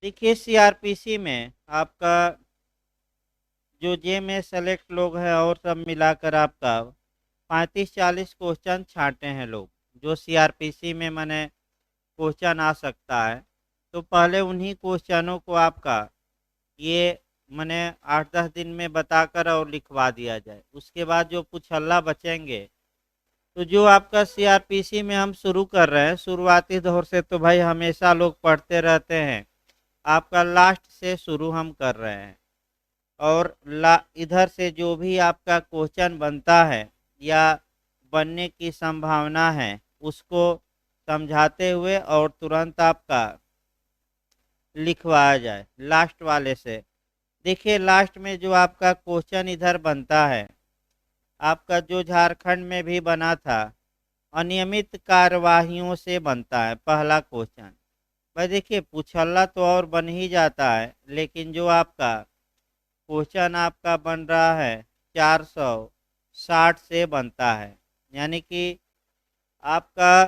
देखिए सीआरपीसी में आपका जो जे में सेलेक्ट लोग हैं और सब मिलाकर आपका 35-40 क्वेश्चन छांटे हैं लोग, जो सीआरपीसी में मैंने क्वेश्चन आ सकता है। तो पहले उन्हीं क्वेश्चनों को आपका ये मैंने 8-10 दिन में बताकर और लिखवा दिया जाए। उसके बाद जो कुछ हल्ला बचेंगे, तो जो आपका सीआरपीसी में हम शुरू कर रहे हैं शुरुआती दौर से, तो भाई हमेशा लोग पढ़ते रहते हैं। आपका लास्ट से शुरू हम कर रहे हैं और इधर से जो भी आपका क्वेश्चन बनता है या बनने की संभावना है उसको समझाते हुए और तुरंत आपका लिखवाया जाए लास्ट वाले से। देखिए लास्ट में जो आपका क्वेश्चन इधर बनता है, आपका जो झारखंड में भी बना था, अनियमित कार्यवाहियों से बनता है पहला क्वेश्चन। भाई देखिए पूछल्ला तो और बन ही जाता है, लेकिन जो आपका क्वेश्चन आपका बन रहा है 460 से बनता है, यानी कि आपका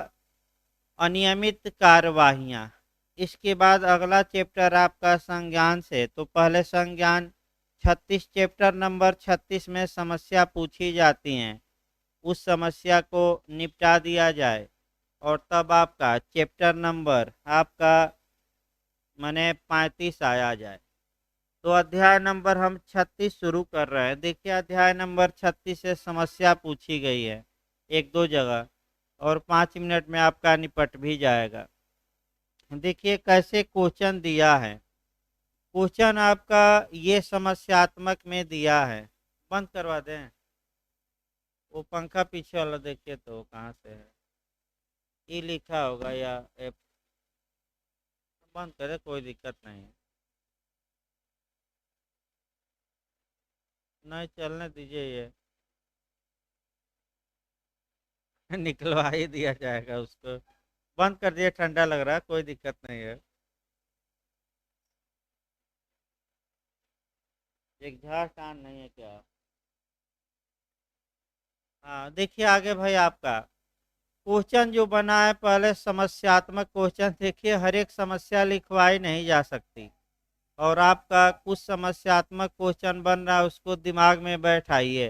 अनियमित कार्यवाहियाँ। इसके बाद अगला चैप्टर आपका संज्ञान से, तो पहले संज्ञान 36 चैप्टर नंबर 36 में समस्या पूछी जाती हैं, उस समस्या को निपटा दिया जाए और तब आपका चैप्टर नंबर आपका माने 35 आया जाए। तो अध्याय नंबर हम 36 शुरू कर रहे हैं। देखिए अध्याय नंबर 36 से समस्या पूछी गई है एक दो जगह, और 5 मिनट में आपका निपट भी जाएगा। देखिए कैसे क्वेश्चन दिया है। क्वेश्चन आपका ये समस्यात्मक में दिया है। बंद करवा दें वो पंखा पीछे वाला, देखिए तो कहाँ से है, ई लिखा होगा या एफ। बंद करें, कोई दिक्कत नहीं है। नहीं चलने दीजिए, ये निकलवा ही दिया जाएगा उसको। बंद कर दिया, ठंडा लग रहा है, कोई दिक्कत नहीं है। एक झाड़ टान नहीं है क्या? हाँ देखिए आगे भाई आपका क्वेश्चन जो बना है, पहले समस्यात्मक क्वेश्चन। देखिए हर एक समस्या लिखवाई नहीं जा सकती, और आपका कुछ समस्यात्मक क्वेश्चन बन रहा है उसको दिमाग में बैठाइए।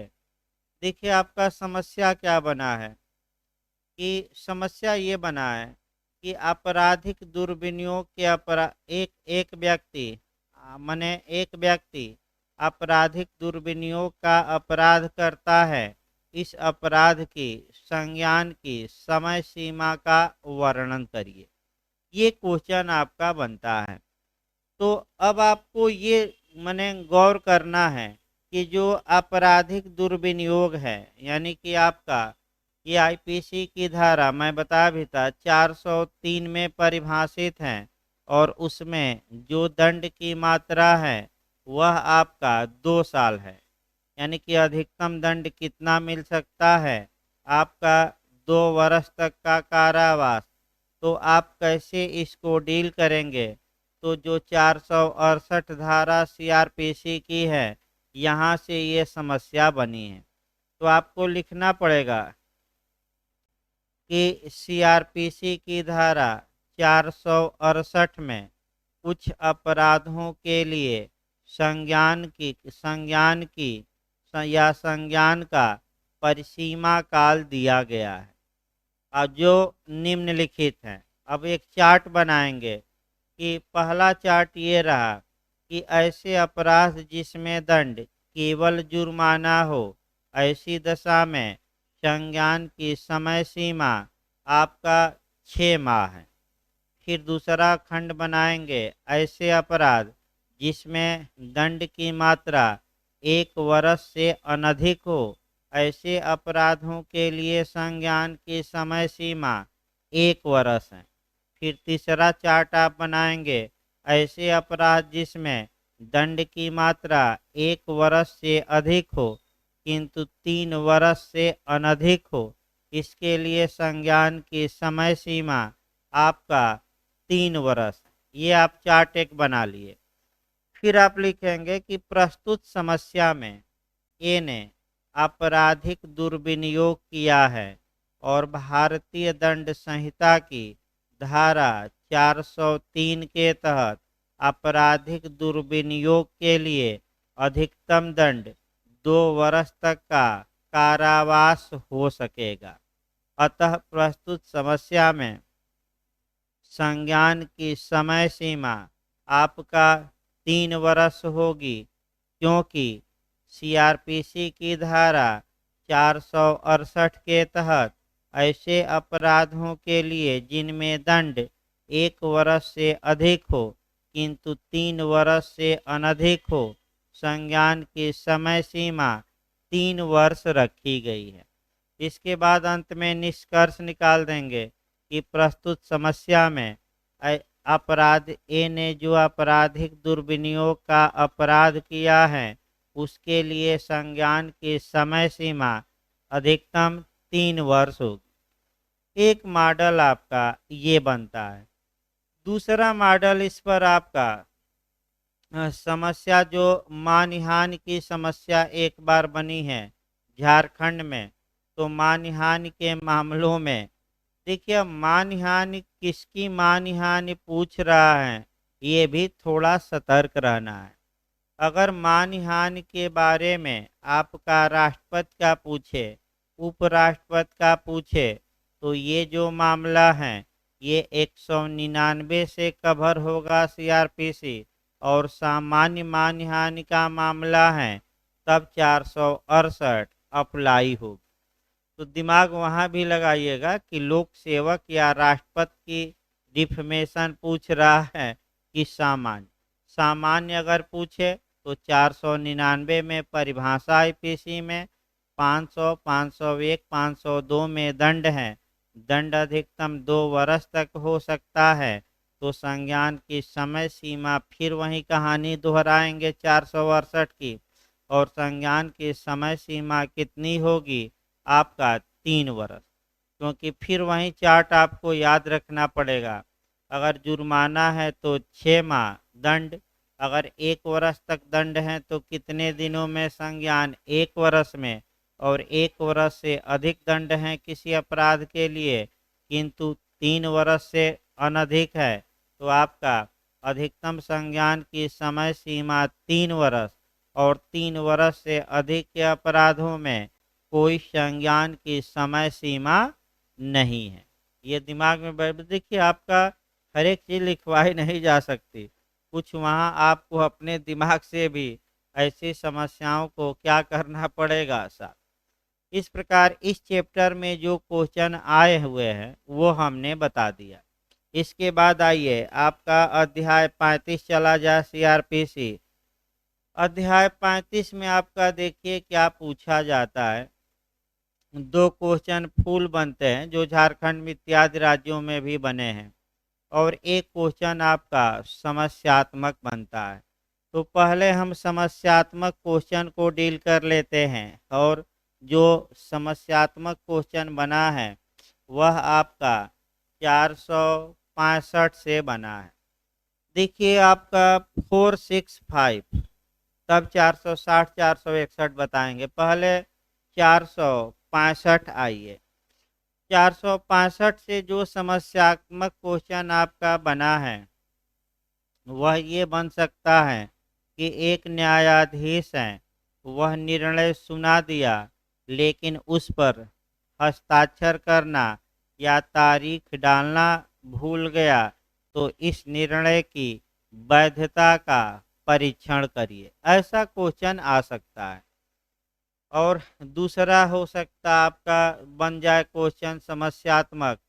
देखिए आपका समस्या क्या बना है, कि समस्या ये बना है कि आपराधिक दुर्विनियोग के एक एक व्यक्ति माने एक व्यक्ति आपराधिक दुर्विनियोग का अपराध करता है। इस अपराध की संज्ञान की समय सीमा का वर्णन करिए। ये क्वेश्चन आपका बनता है। तो अब आपको ये माने गौर करना है कि जो आपराधिक दुर्विनियोग है, यानी कि आपका ये आईपीसी की धारा मैं बता भी था 403 में परिभाषित है, और उसमें जो दंड की मात्रा है वह आपका 2 साल है। यानी कि अधिकतम दंड कितना मिल सकता है आपका, 2 वर्ष तक का कारावास। तो आप कैसे इसको डील करेंगे? तो जो 468 धारा सीआरपीसी की है, यहाँ से ये समस्या बनी है। तो आपको लिखना पड़ेगा कि सीआरपीसी की धारा 468 में कुछ अपराधों के लिए संज्ञान का परिसीमा काल दिया गया है, और जो निम्नलिखित हैं। अब एक चार्ट बनाएंगे कि पहला चार्ट ये रहा कि ऐसे अपराध जिसमें दंड केवल जुर्माना हो, ऐसी दशा में संज्ञान की समय सीमा आपका 6 माह है। फिर दूसरा खंड बनाएंगे ऐसे अपराध जिसमें दंड की मात्रा 1 वर्ष से अनधिक हो, ऐसे अपराधों के लिए संज्ञान की समय सीमा 1 वर्ष है। फिर तीसरा चार्ट आप बनाएंगे ऐसे अपराध जिसमें दंड की मात्रा 1 वर्ष से अधिक हो किंतु 3 वर्ष से अनधिक हो, इसके लिए संज्ञान की समय सीमा आपका 3 वर्ष। ये आप चार्ट एक बना लिए। फिर आप लिखेंगे कि प्रस्तुत समस्या में ए ने आपराधिक दुर्विनियोग किया है और भारतीय दंड संहिता की धारा 403 के तहत आपराधिक दुर्विनियोग के लिए अधिकतम दंड 2 वर्ष तक का कारावास हो सकेगा। अतः प्रस्तुत समस्या में संज्ञान की समय सीमा आपका 3 वर्ष होगी, क्योंकि सीआरपीसी की धारा 468 के तहत ऐसे अपराधों के लिए जिनमें दंड 1 वर्ष से अधिक हो किंतु 3 वर्ष से अनधिक हो, संज्ञान की समय सीमा 3 वर्ष रखी गई है। इसके बाद अंत में निष्कर्ष निकाल देंगे कि प्रस्तुत समस्या में अपराध ए ने जो आपराधिक दुर्विनियोग का अपराध किया है उसके लिए संज्ञान की समय सीमा अधिकतम 3 वर्ष होगी। एक मॉडल आपका ये बनता है। दूसरा मॉडल इस पर आपका समस्या जो मानहानि की समस्या एक बार बनी है झारखंड में, तो मानहानि के मामलों में देखिए मानहानि किसकी मानहानि पूछ रहा है, ये भी थोड़ा सतर्क रहना है। अगर मानहानि के बारे में आपका राष्ट्रपति का पूछे, उपराष्ट्रपति का पूछे, तो ये जो मामला है ये 199 से कवर होगा सीआरपीसी, और सामान्य मानहानि का मामला है तब 468 अप्लाई होगी। तो दिमाग वहाँ भी लगाइएगा कि लोक सेवक या राष्ट्रपति की डिफेमेशन पूछ रहा है कि सामान्य अगर पूछे तो 499 में परिभाषा आईपीसी में, 500, 501, 502 में दंड है, दंड अधिकतम 2 वर्ष तक हो सकता है। तो संज्ञान की समय सीमा फिर वही कहानी दोहराएंगे 468 की, और संज्ञान की समय सीमा कितनी होगी आपका 3 वर्ष, क्योंकि फिर वही चार्ट आपको याद रखना पड़ेगा। अगर जुर्माना है तो 6 माह दंड, अगर 1 वर्ष तक दंड है तो कितने दिनों में संज्ञान 1 वर्ष में, और 1 वर्ष से अधिक दंड है किसी अपराध के लिए किंतु 3 वर्ष से अनधिक है, तो आपका अधिकतम संज्ञान की समय सीमा 3 वर्ष, और 3 वर्ष से अधिक के अपराधों में कोई संज्ञान की समय सीमा नहीं है। ये दिमाग में बैठ, देखिए आपका हर एक चीज़ लिखवाई नहीं जा सकती, कुछ वहाँ आपको अपने दिमाग से भी ऐसी समस्याओं को क्या करना पड़ेगा साथ। इस प्रकार इस चैप्टर में जो क्वेश्चन आए हुए हैं वो हमने बता दिया। इसके बाद आइए आपका अध्याय 35 चला जाए सीआरपीसी। अध्याय 35 में आपका देखिए क्या पूछा जाता है। 2 क्वेश्चन फुल बनते हैं जो झारखंड इत्यादि राज्यों में भी बने हैं, और एक क्वेश्चन आपका समस्यात्मक बनता है। तो पहले हम समस्यात्मक क्वेश्चन को डील कर लेते हैं, और जो समस्यात्मक क्वेश्चन बना है वह आपका 465 से बना है। देखिए आपका 465, तब 460 461 बताएंगे। पहले 465 आइए। 465 से जो समस्यात्मक क्वेश्चन आपका बना है वह ये बन सकता है कि एक न्यायाधीश है, वह निर्णय सुना दिया लेकिन उस पर हस्ताक्षर करना या तारीख डालना भूल गया, तो इस निर्णय की वैधता का परीक्षण करिए। ऐसा क्वेश्चन आ सकता है। और दूसरा हो सकता आपका बन जाए क्वेश्चन समस्यात्मक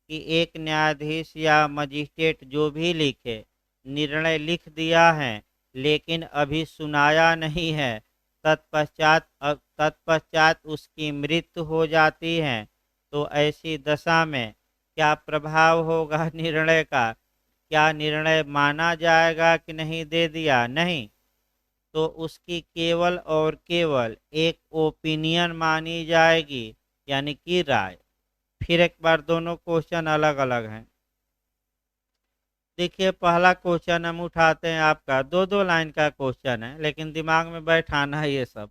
कि एक न्यायाधीश या मजिस्ट्रेट जो भी लिखे, निर्णय लिख दिया है लेकिन अभी सुनाया नहीं है, तत्पश्चात उसकी मृत्यु हो जाती है, तो ऐसी दशा में क्या प्रभाव होगा निर्णय का, क्या निर्णय माना जाएगा कि नहीं, दे दिया नहीं, तो उसकी केवल और केवल एक ओपिनियन मानी जाएगी, यानी कि राय। फिर एक बार दोनों क्वेश्चन अलग अलग हैं। देखिए पहला क्वेश्चन हम उठाते हैं, आपका 2-2 लाइन का क्वेश्चन है लेकिन दिमाग में बैठाना है ये सब,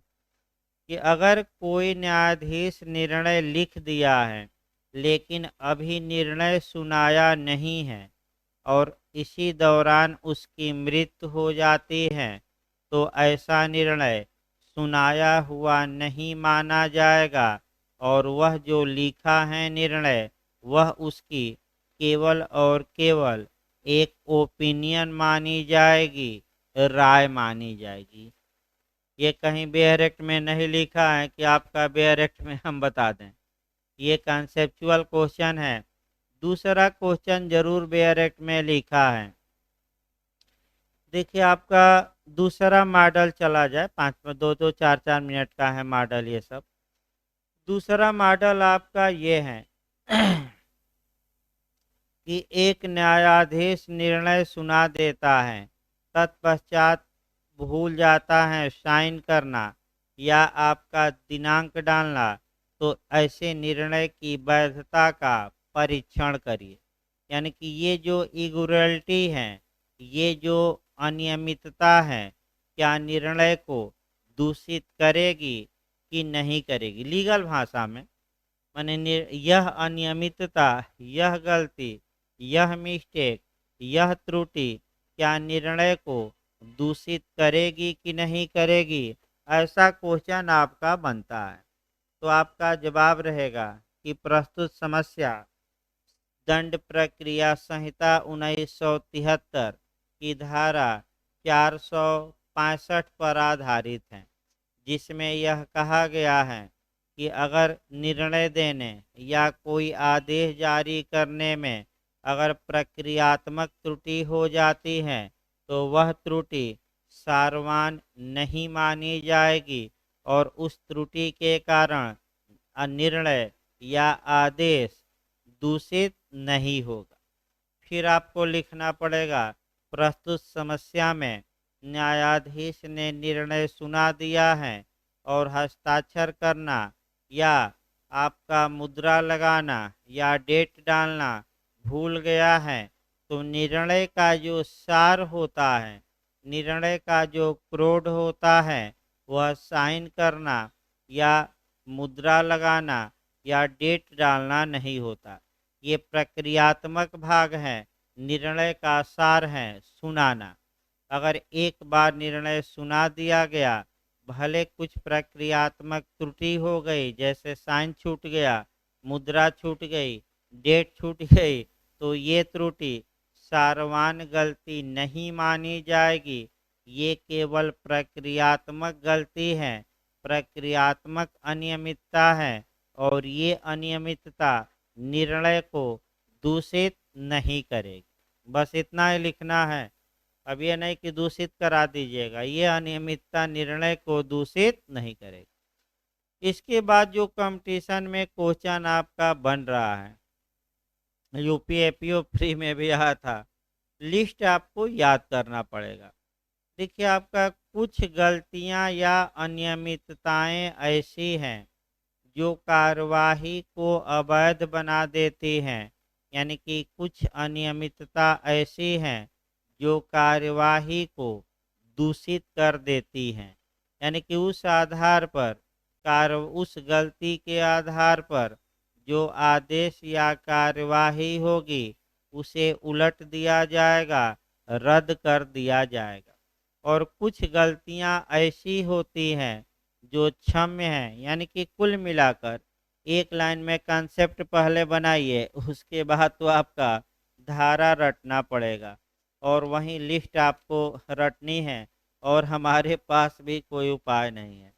कि अगर कोई न्यायाधीश निर्णय लिख दिया है लेकिन अभी निर्णय सुनाया नहीं है, और इसी दौरान उसकी मृत्यु हो जाती है तो ऐसा निर्णय सुनाया हुआ नहीं माना जाएगा और वह जो लिखा है निर्णय वह उसकी केवल और केवल एक ओपिनियन मानी जाएगी, राय मानी जाएगी। ये कहीं बेयर एक्ट में नहीं लिखा है कि आपका बेयर एक्ट में हम बता दें। ये कंसेप्चुअल क्वेश्चन है। दूसरा क्वेश्चन जरूर बेयर एक्ट में लिखा है। देखिए आपका दूसरा मॉडल चला जाए, 2-2 4-4 मिनट का है मॉडल ये सब। दूसरा मॉडल आपका ये है कि एक न्यायाधीश निर्णय सुना देता है, तत्पश्चात भूल जाता है साइन करना या आपका दिनांक डालना, तो ऐसे निर्णय की वैधता का परीक्षण करिए। यानी कि ये जो इरेगुलरिटी है, ये जो अनियमितता है, क्या निर्णय को दूषित करेगी कि नहीं करेगी। लीगल भाषा में माने यह अनियमितता, यह गलती, यह मिस्टेक, यह त्रुटि क्या निर्णय को दूषित करेगी कि नहीं करेगी, ऐसा क्वेश्चन आपका बनता है। तो आपका जवाब रहेगा कि प्रस्तुत समस्या दंड प्रक्रिया संहिता 1973 की धारा 465 पर आधारित है, जिसमें यह कहा गया है कि अगर निर्णय देने या कोई आदेश जारी करने में अगर प्रक्रियात्मक त्रुटि हो जाती है तो वह त्रुटि सारवान नहीं मानी जाएगी और उस त्रुटि के कारण निर्णय या आदेश दूषित नहीं होगा। फिर आपको लिखना पड़ेगा, प्रस्तुत समस्या में न्यायाधीश ने निर्णय सुना दिया है और हस्ताक्षर करना या आपका मुद्रा लगाना या डेट डालना भूल गया है, तो निर्णय का जो सार होता है, निर्णय का जो क्रोड होता है, वह साइन करना या मुद्रा लगाना या डेट डालना नहीं होता। ये प्रक्रियात्मक भाग है, निर्णय का सार है सुनाना। अगर एक बार निर्णय सुना दिया गया, भले कुछ प्रक्रियात्मक त्रुटि हो गई, जैसे साइन छूट गया, मुद्रा छूट गई, डेट छूट गई, तो ये त्रुटि सारवान गलती नहीं मानी जाएगी। ये केवल प्रक्रियात्मक गलती है, प्रक्रियात्मक अनियमितता है और ये अनियमितता निर्णय को दूषित नहीं करेगी। बस इतना ही लिखना है। अब ये नहीं कि दूषित करा दीजिएगा, ये अनियमितता निर्णय को दूषित नहीं करेगी। इसके बाद जो कंपटीशन में क्वेश्चन आपका बन रहा है, यूपीएपीओ प्री में भी आया था, लिस्ट आपको याद करना पड़ेगा। देखिए आपका कुछ गलतियां या अनियमितताएं ऐसी हैं जो कार्यवाही को अवैध बना देती हैं। यानी कि कुछ अनियमितता ऐसी हैं जो कार्यवाही को दूषित कर देती हैं। यानी कि उस आधार पर उस गलती के आधार पर जो आदेश या कार्यवाही होगी उसे उलट दिया जाएगा, रद्द कर दिया जाएगा। और कुछ गलतियां ऐसी होती हैं जो क्षम्य है। यानी कि कुल मिलाकर एक लाइन में कंसेप्ट पहले बनाइए, उसके बाद तो आपका धारा रटना पड़ेगा और वहीं लिस्ट आपको रटनी है और हमारे पास भी कोई उपाय नहीं है।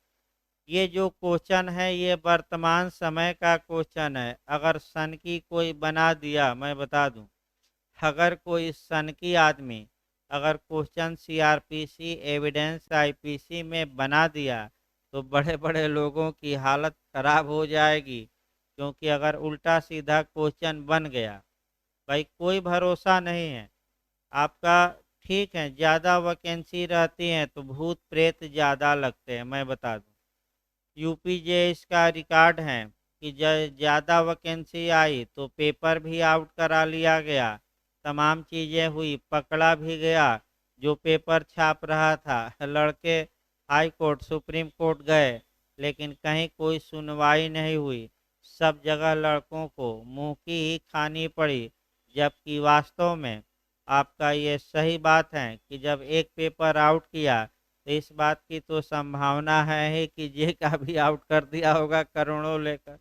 ये जो क्वेश्चन है ये वर्तमान समय का क्वेश्चन है। अगर सन की कोई बना दिया, मैं बता दूं, अगर कोई सनकी आदमी अगर क्वेश्चन सीआरपीसी एविडेंस आईपीसी में बना दिया तो बड़े बड़े लोगों की हालत खराब हो जाएगी। क्योंकि अगर उल्टा सीधा क्वेश्चन बन गया, भाई कोई भरोसा नहीं है आपका। ठीक है, ज़्यादा वैकेंसी रहती है तो भूत प्रेत ज़्यादा लगते हैं। मैं बता दूं, यूपी जे इसका रिकॉर्ड है कि ज़्यादा वैकेंसी आई तो पेपर भी आउट करा लिया गया, तमाम चीज़ें हुई, पकड़ा भी गया जो पेपर छाप रहा था। लड़के हाई कोर्ट सुप्रीम कोर्ट गए लेकिन कहीं कोई सुनवाई नहीं हुई। सब जगह लड़कों को मुंह की ही खानी पड़ी, जबकि वास्तव में आपका ये सही बात है कि जब एक पेपर आउट किया तो इस बात की तो संभावना है ही कि जे का भी आउट कर दिया होगा करोड़ों लेकर,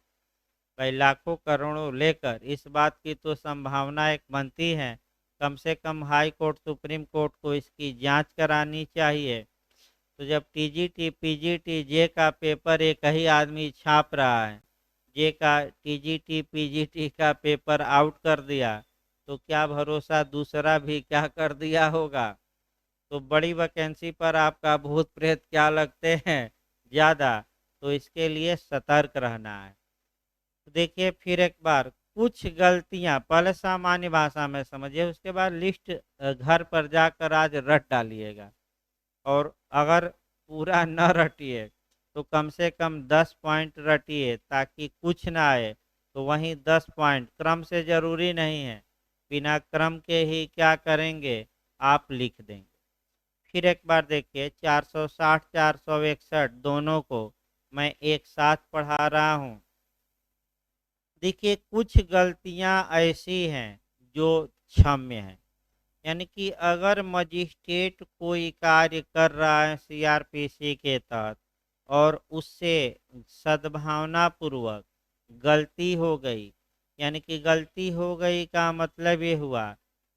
भाई लाखों करोड़ों लेकर। इस बात की तो संभावना एक बनती है। कम से कम हाई कोर्ट सुप्रीम कोर्ट को इसकी जांच करानी चाहिए। तो जब टीजीटी पीजीटी जे का पेपर एक ही आदमी छाप रहा है, जे का टीजीटी पीजीटी का पेपर आउट कर दिया, तो क्या भरोसा दूसरा भी क्या कर दिया होगा। तो बड़ी वैकेंसी पर आपका भूत प्रेत क्या लगते हैं ज़्यादा, तो इसके लिए सतर्क रहना है। तो देखिए फिर एक बार कुछ गलतियां पहले सामान्य भाषा में समझिए, उसके बाद लिस्ट घर पर जाकर आज रट डालिएगा। और अगर पूरा न रटिए तो कम से कम 10 पॉइंट रटिए, ताकि कुछ ना आए तो वहीं 10 पॉइंट, क्रम से ज़रूरी नहीं है, बिना क्रम के ही क्या करेंगे आप लिख देंगे। फिर एक बार देखिए 460 461 दोनों को मैं एक साथ पढ़ा रहा हूँ। देखिए कुछ गलतियां ऐसी हैं जो क्षम्य हैं, यानी कि अगर मजिस्ट्रेट कोई कार्य कर रहा है सीआरपीसी के तहत और उससे सद्भावना पूर्वक गलती हो गई, यानी कि गलती हो गई का मतलब ये हुआ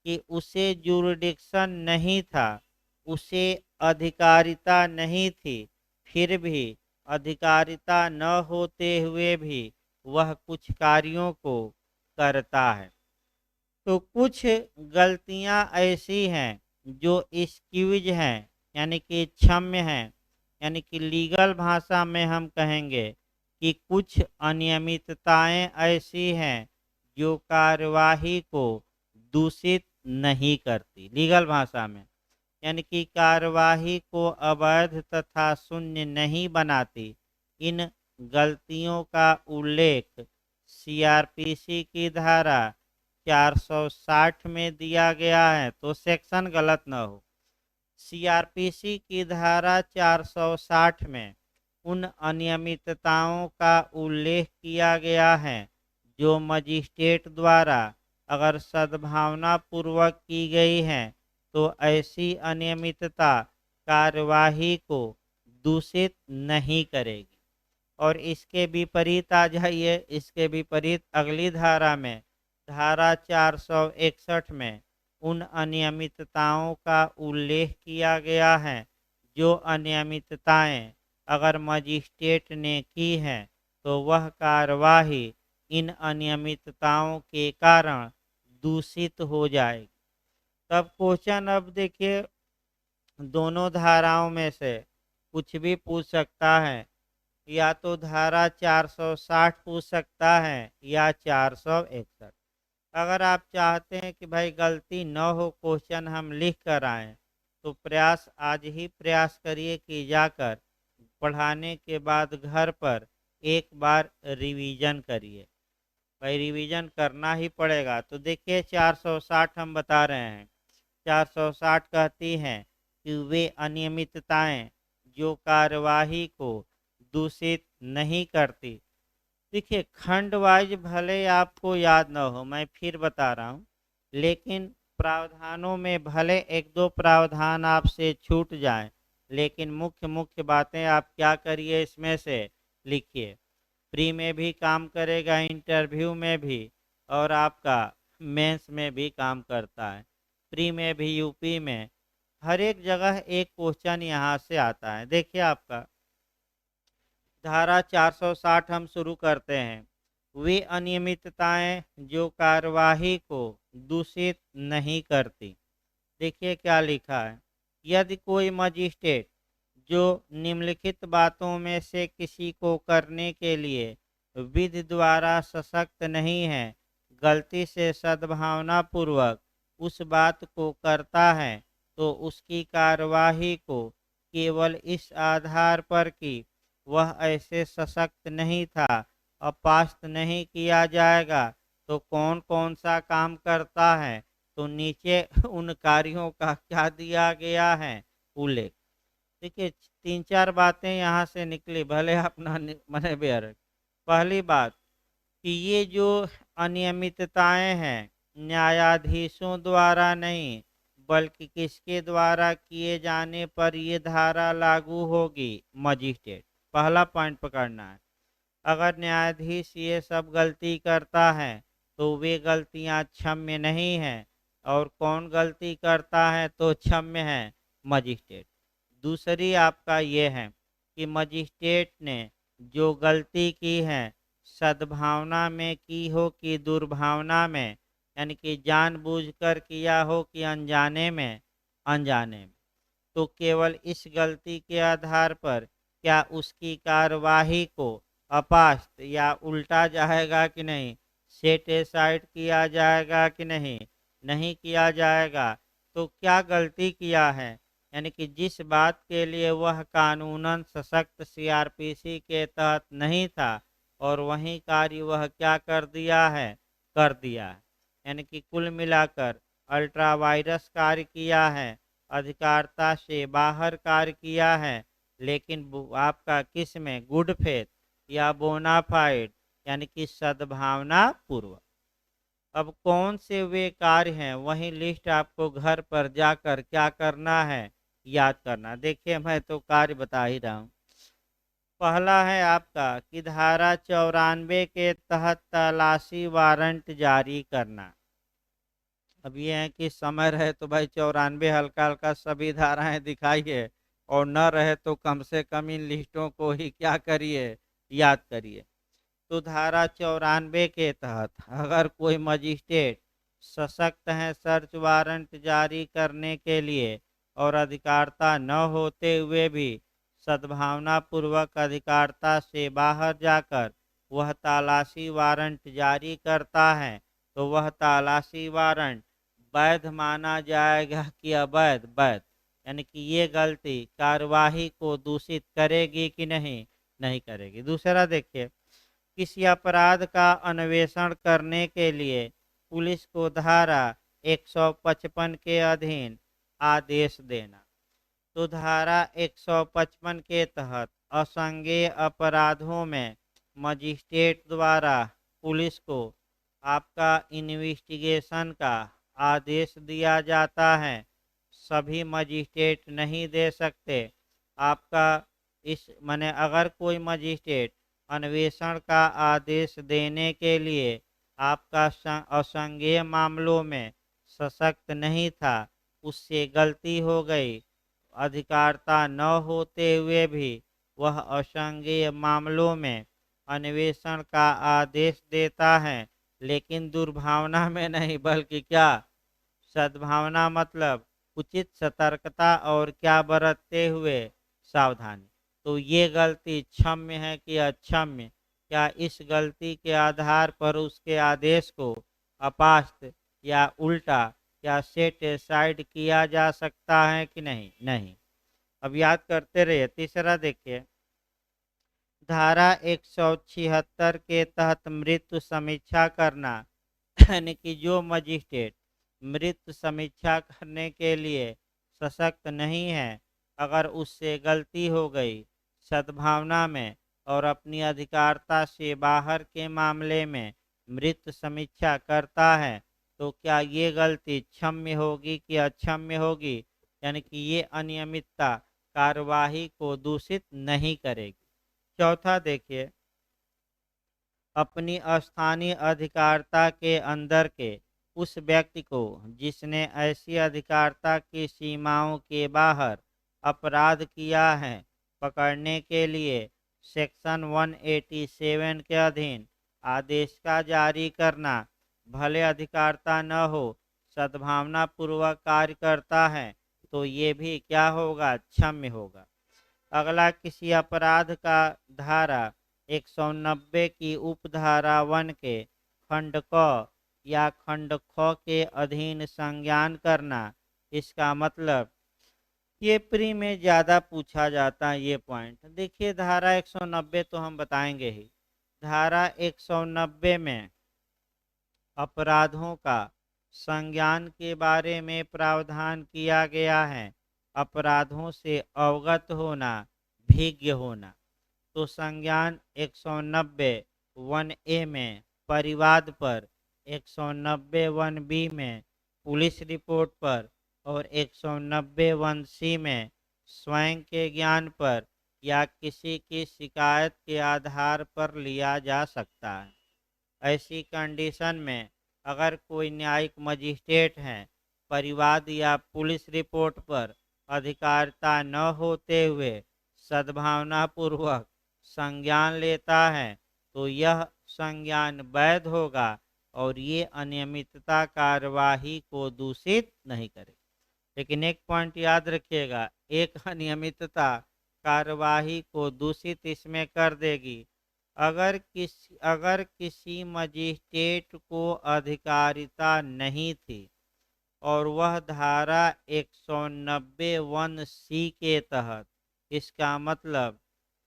कि उसे जुरिडिक्शन नहीं था, उसे अधिकारिता नहीं थी, फिर भी अधिकारिता न होते हुए भी वह कुछ कार्यों को करता है। तो कुछ गलतियां ऐसी हैं जो एक्सक्यूज हैं, यानी कि क्षम्य हैं, यानी कि लीगल भाषा में हम कहेंगे कि कुछ अनियमितताएं ऐसी हैं जो कार्यवाही को दूषित नहीं करती लीगल भाषा में, यानी कि कार्यवाही को अवैध तथा शून्य नहीं बनाती। इन गलतियों का उल्लेख सीआरपीसी की धारा 460 में दिया गया है, तो सेक्शन गलत न हो। सीआरपीसी की धारा 460 में उन अनियमितताओं का उल्लेख किया गया है जो मजिस्ट्रेट द्वारा अगर सद्भावना पूर्वक की गई है, तो ऐसी अनियमितता कार्यवाही को दूषित नहीं करेगी। और इसके विपरीत आ जाइए, इसके विपरीत अगली धारा में धारा 461 में उन अनियमितताओं का उल्लेख किया गया है जो अनियमितताएं अगर मजिस्ट्रेट ने की हैं तो वह कार्यवाही इन अनियमितताओं के कारण दूषित हो जाएगी। तब क्वेश्चन अब देखिए दोनों धाराओं में से कुछ भी पूछ सकता है, या तो धारा 460 पूछ सकता है या 461। अगर आप चाहते हैं कि भाई गलती न हो, क्वेश्चन हम लिख कर आएँ, तो प्रयास आज ही प्रयास करिए कि जाकर पढ़ाने के बाद घर पर एक बार रिवीजन करिए। भाई रिवीजन करना ही पड़ेगा। तो देखिए 460 हम बता रहे हैं, 460 कहती हैं कि वे अनियमितताएं जो कार्यवाही को दूषित नहीं करती। देखिए खंड वाइज भले आपको याद न हो, मैं फिर बता रहा हूँ, लेकिन प्रावधानों में भले एक दो प्रावधान आपसे छूट जाएं, लेकिन मुख्य मुख्य बातें आप क्या करिए इसमें से लिखिए। प्री में भी काम करेगा, इंटरव्यू में भी, और आपका मेंस में भी काम करता है। प्री में भी, यूपी में, हर एक जगह एक क्वेश्चन यहाँ से आता है। देखिए आपका धारा 460 हम शुरू करते हैं। वे अनियमितताएं जो कार्यवाही को दूषित नहीं करती। देखिए क्या लिखा है, यदि कोई मजिस्ट्रेट जो निम्नलिखित बातों में से किसी को करने के लिए विधि द्वारा सशक्त नहीं है, गलती से सद्भावना पूर्वक उस बात को करता है, तो उसकी कार्यवाही को केवल इस आधार पर कि वह ऐसे सशक्त नहीं था, अपास्त नहीं किया जाएगा। तो कौन कौन सा काम करता है, तो नीचे उन कार्यों का क्या दिया गया है उल्लेख। देखिए 3-4 बातें यहाँ से निकली, भले अपना मने बेयर। पहली बात कि ये जो अनियमितताएं हैं न्यायाधीशों द्वारा नहीं बल्कि किसके द्वारा किए जाने पर ये धारा लागू होगी? मजिस्ट्रेट। पहला पॉइंट पकड़ना है। अगर न्यायाधीश ये सब गलती करता है तो वे गलतियां क्षम्य नहीं हैं, और कौन गलती करता है तो क्षम्य है? मजिस्ट्रेट। दूसरी आपका ये है कि मजिस्ट्रेट ने जो गलती की है सद्भावना में की हो कि दुर्भावना में, यानी कि जानबूझकर किया हो कि अनजाने में, अनजाने में, तो केवल इस गलती के आधार पर क्या उसकी कार्यवाही को अपास्त या उल्टा जाएगा कि नहीं, सेट एसाइड किया जाएगा कि नहीं, नहीं किया जाएगा। तो क्या गलती किया है, यानी कि जिस बात के लिए वह कानूनन सशक्त सीआरपीसी के तहत नहीं था, और वही कार्य वह क्या कर दिया है, कर दिया है। यानी कि कुल मिलाकर अल्ट्रा वायरस कार्य किया है, अधिकारिता से बाहर कार्य किया है, लेकिन आपका किस में, गुड फेथ या बोनाफाइड, यानी कि सद्भावना पूर्वक। अब कौन से वे कार्य हैं, वही लिस्ट आपको घर पर जाकर क्या करना है, याद करना। देखिए मैं तो कार्य बता ही रहा हूँ। पहला है आपका कि धारा 94 के तहत तलाशी वारंट जारी करना। अब ये है कि समय रहे तो भाई 94 हल्का हल्का सभी धाराएं दिखाइए, और न रहे तो कम से कम इन लिस्टों को ही क्या करिए, याद करिए। तो धारा 94 के तहत अगर कोई मजिस्ट्रेट सशक्त है सर्च वारंट जारी करने के लिए, और अधिकारिता न होते हुए भी सद्भावना पूर्वक अधिकारिता से बाहर जाकर वह तलाशी वारंट जारी करता है, तो वह तलाशी वारंट वैध माना जाएगा कि अवैध? वैध। यानी कि ये गलती कार्यवाही को दूषित करेगी कि नहीं, नहीं करेगी। दूसरा देखिए, किसी अपराध का अन्वेषण करने के लिए पुलिस को धारा 155 के अधीन आदेश देना। तो धारा 155 के तहत असंज्ञेय अपराधों में मजिस्ट्रेट द्वारा पुलिस को आपका इन्वेस्टिगेशन का आदेश दिया जाता है। सभी मजिस्ट्रेट नहीं दे सकते। आपका इस माने अगर कोई मजिस्ट्रेट अन्वेषण का आदेश देने के लिए आपका असंज्ञेय मामलों में सशक्त नहीं था, उससे गलती हो गई, अधिकारिता न होते हुए भी वह असंज्ञेय मामलों में अन्वेषण का आदेश देता है, लेकिन दुर्भावना में नहीं बल्कि क्या, सद्भावना मतलब उचित सतर्कता और क्या बरतते हुए, सावधानी। तो ये गलती क्षम्य है कि अक्षम्य? क्या इस गलती के आधार पर उसके आदेश को अपास्त या उल्टा क्या सेट साइड किया जा सकता है कि नहीं? नहीं। अब याद करते रहिए। तीसरा देखिए, धारा 176 के तहत मृत्यु समीक्षा करना। यानी कि जो मजिस्ट्रेट मृत्यु समीक्षा करने के लिए सशक्त नहीं है, अगर उससे गलती हो गई सद्भावना में और अपनी अधिकारिता से बाहर के मामले में मृत्यु समीक्षा करता है, तो क्या ये गलती क्षम्य होगी कि अक्षम्य होगी? यानी कि ये अनियमितता कार्यवाही को दूषित नहीं करेगी। चौथा देखिए, अपनी स्थानीय अधिकारिता के अंदर के उस व्यक्ति को जिसने ऐसी अधिकारिता की सीमाओं के बाहर अपराध किया है पकड़ने के लिए सेक्शन 187 के अधीन आदेश का जारी करना। भले अधिकारिता न हो, सद्भावना पूर्वक कार्य करता है, तो ये भी क्या होगा, क्षम्य होगा। अगला, किसी अपराध का धारा 190 की उपधारा 1 के खंड क या खंड ख के अधीन संज्ञान करना। इसका मतलब ये प्री में ज़्यादा पूछा जाता है ये पॉइंट। देखिए धारा 190 तो हम बताएंगे ही। धारा 190 में अपराधों का संज्ञान के बारे में प्रावधान किया गया है। अपराधों से अवगत होना, भिज्ञ होना। तो संज्ञान 190 1A में परिवाद पर 190(1)(b) में पुलिस रिपोर्ट पर और 190(1)(c) में स्वयं के ज्ञान पर या किसी की शिकायत के आधार पर लिया जा सकता है। ऐसी कंडीशन में अगर कोई न्यायिक मजिस्ट्रेट है परिवाद या पुलिस रिपोर्ट पर अधिकारिता न होते हुए सद्भावनापूर्वक संज्ञान लेता है तो यह संज्ञान वैध होगा और ये अनियमितता कार्यवाही को दूषित नहीं करे। लेकिन एक पॉइंट याद रखिएगा, एक अनियमितता कार्यवाही को दूषित इसमें कर देगी अगर किसी मजिस्ट्रेट को अधिकारिता नहीं थी और वह धारा 190(1)(c) के तहत, इसका मतलब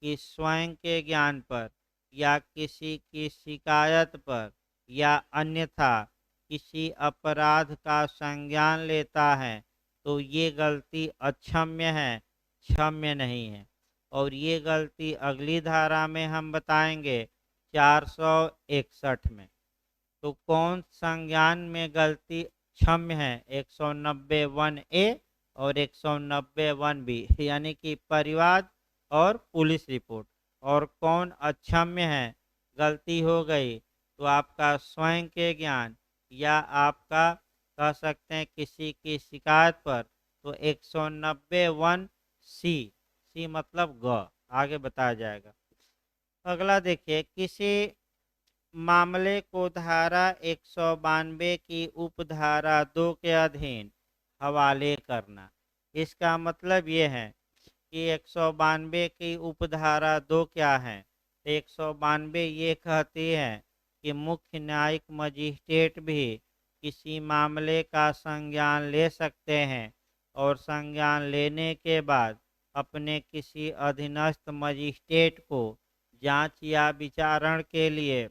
कि स्वयं के ज्ञान पर या किसी की शिकायत पर या अन्यथा किसी अपराध का संज्ञान लेता है तो ये गलती अक्षम्य है, क्षम्य नहीं है। और ये गलती अगली धारा में हम बताएंगे 461 में। तो कौन संज्ञान में गलती क्षम्य है? 190(1)(a) और 190(1)(b) यानी कि परिवाद और पुलिस रिपोर्ट। और कौन अक्षम्य है, गलती हो गई तो आपका स्वयं के ज्ञान या आपका कह सकते हैं किसी की शिकायत पर, तो 190(1)(c) सी मतलब ग आगे बताया जाएगा। अगला देखिए, किसी मामले को धारा 192 की उपधारा 2 के अधीन हवाले करना। इसका मतलब ये है कि 192 की उपधारा 2 क्या है? 192 ये कहती है कि मुख्य न्यायिक मजिस्ट्रेट भी किसी मामले का संज्ञान ले सकते हैं और संज्ञान लेने के बाद अपने किसी अधीनस्थ मजिस्ट्रेट को जांच या विचारण के लिए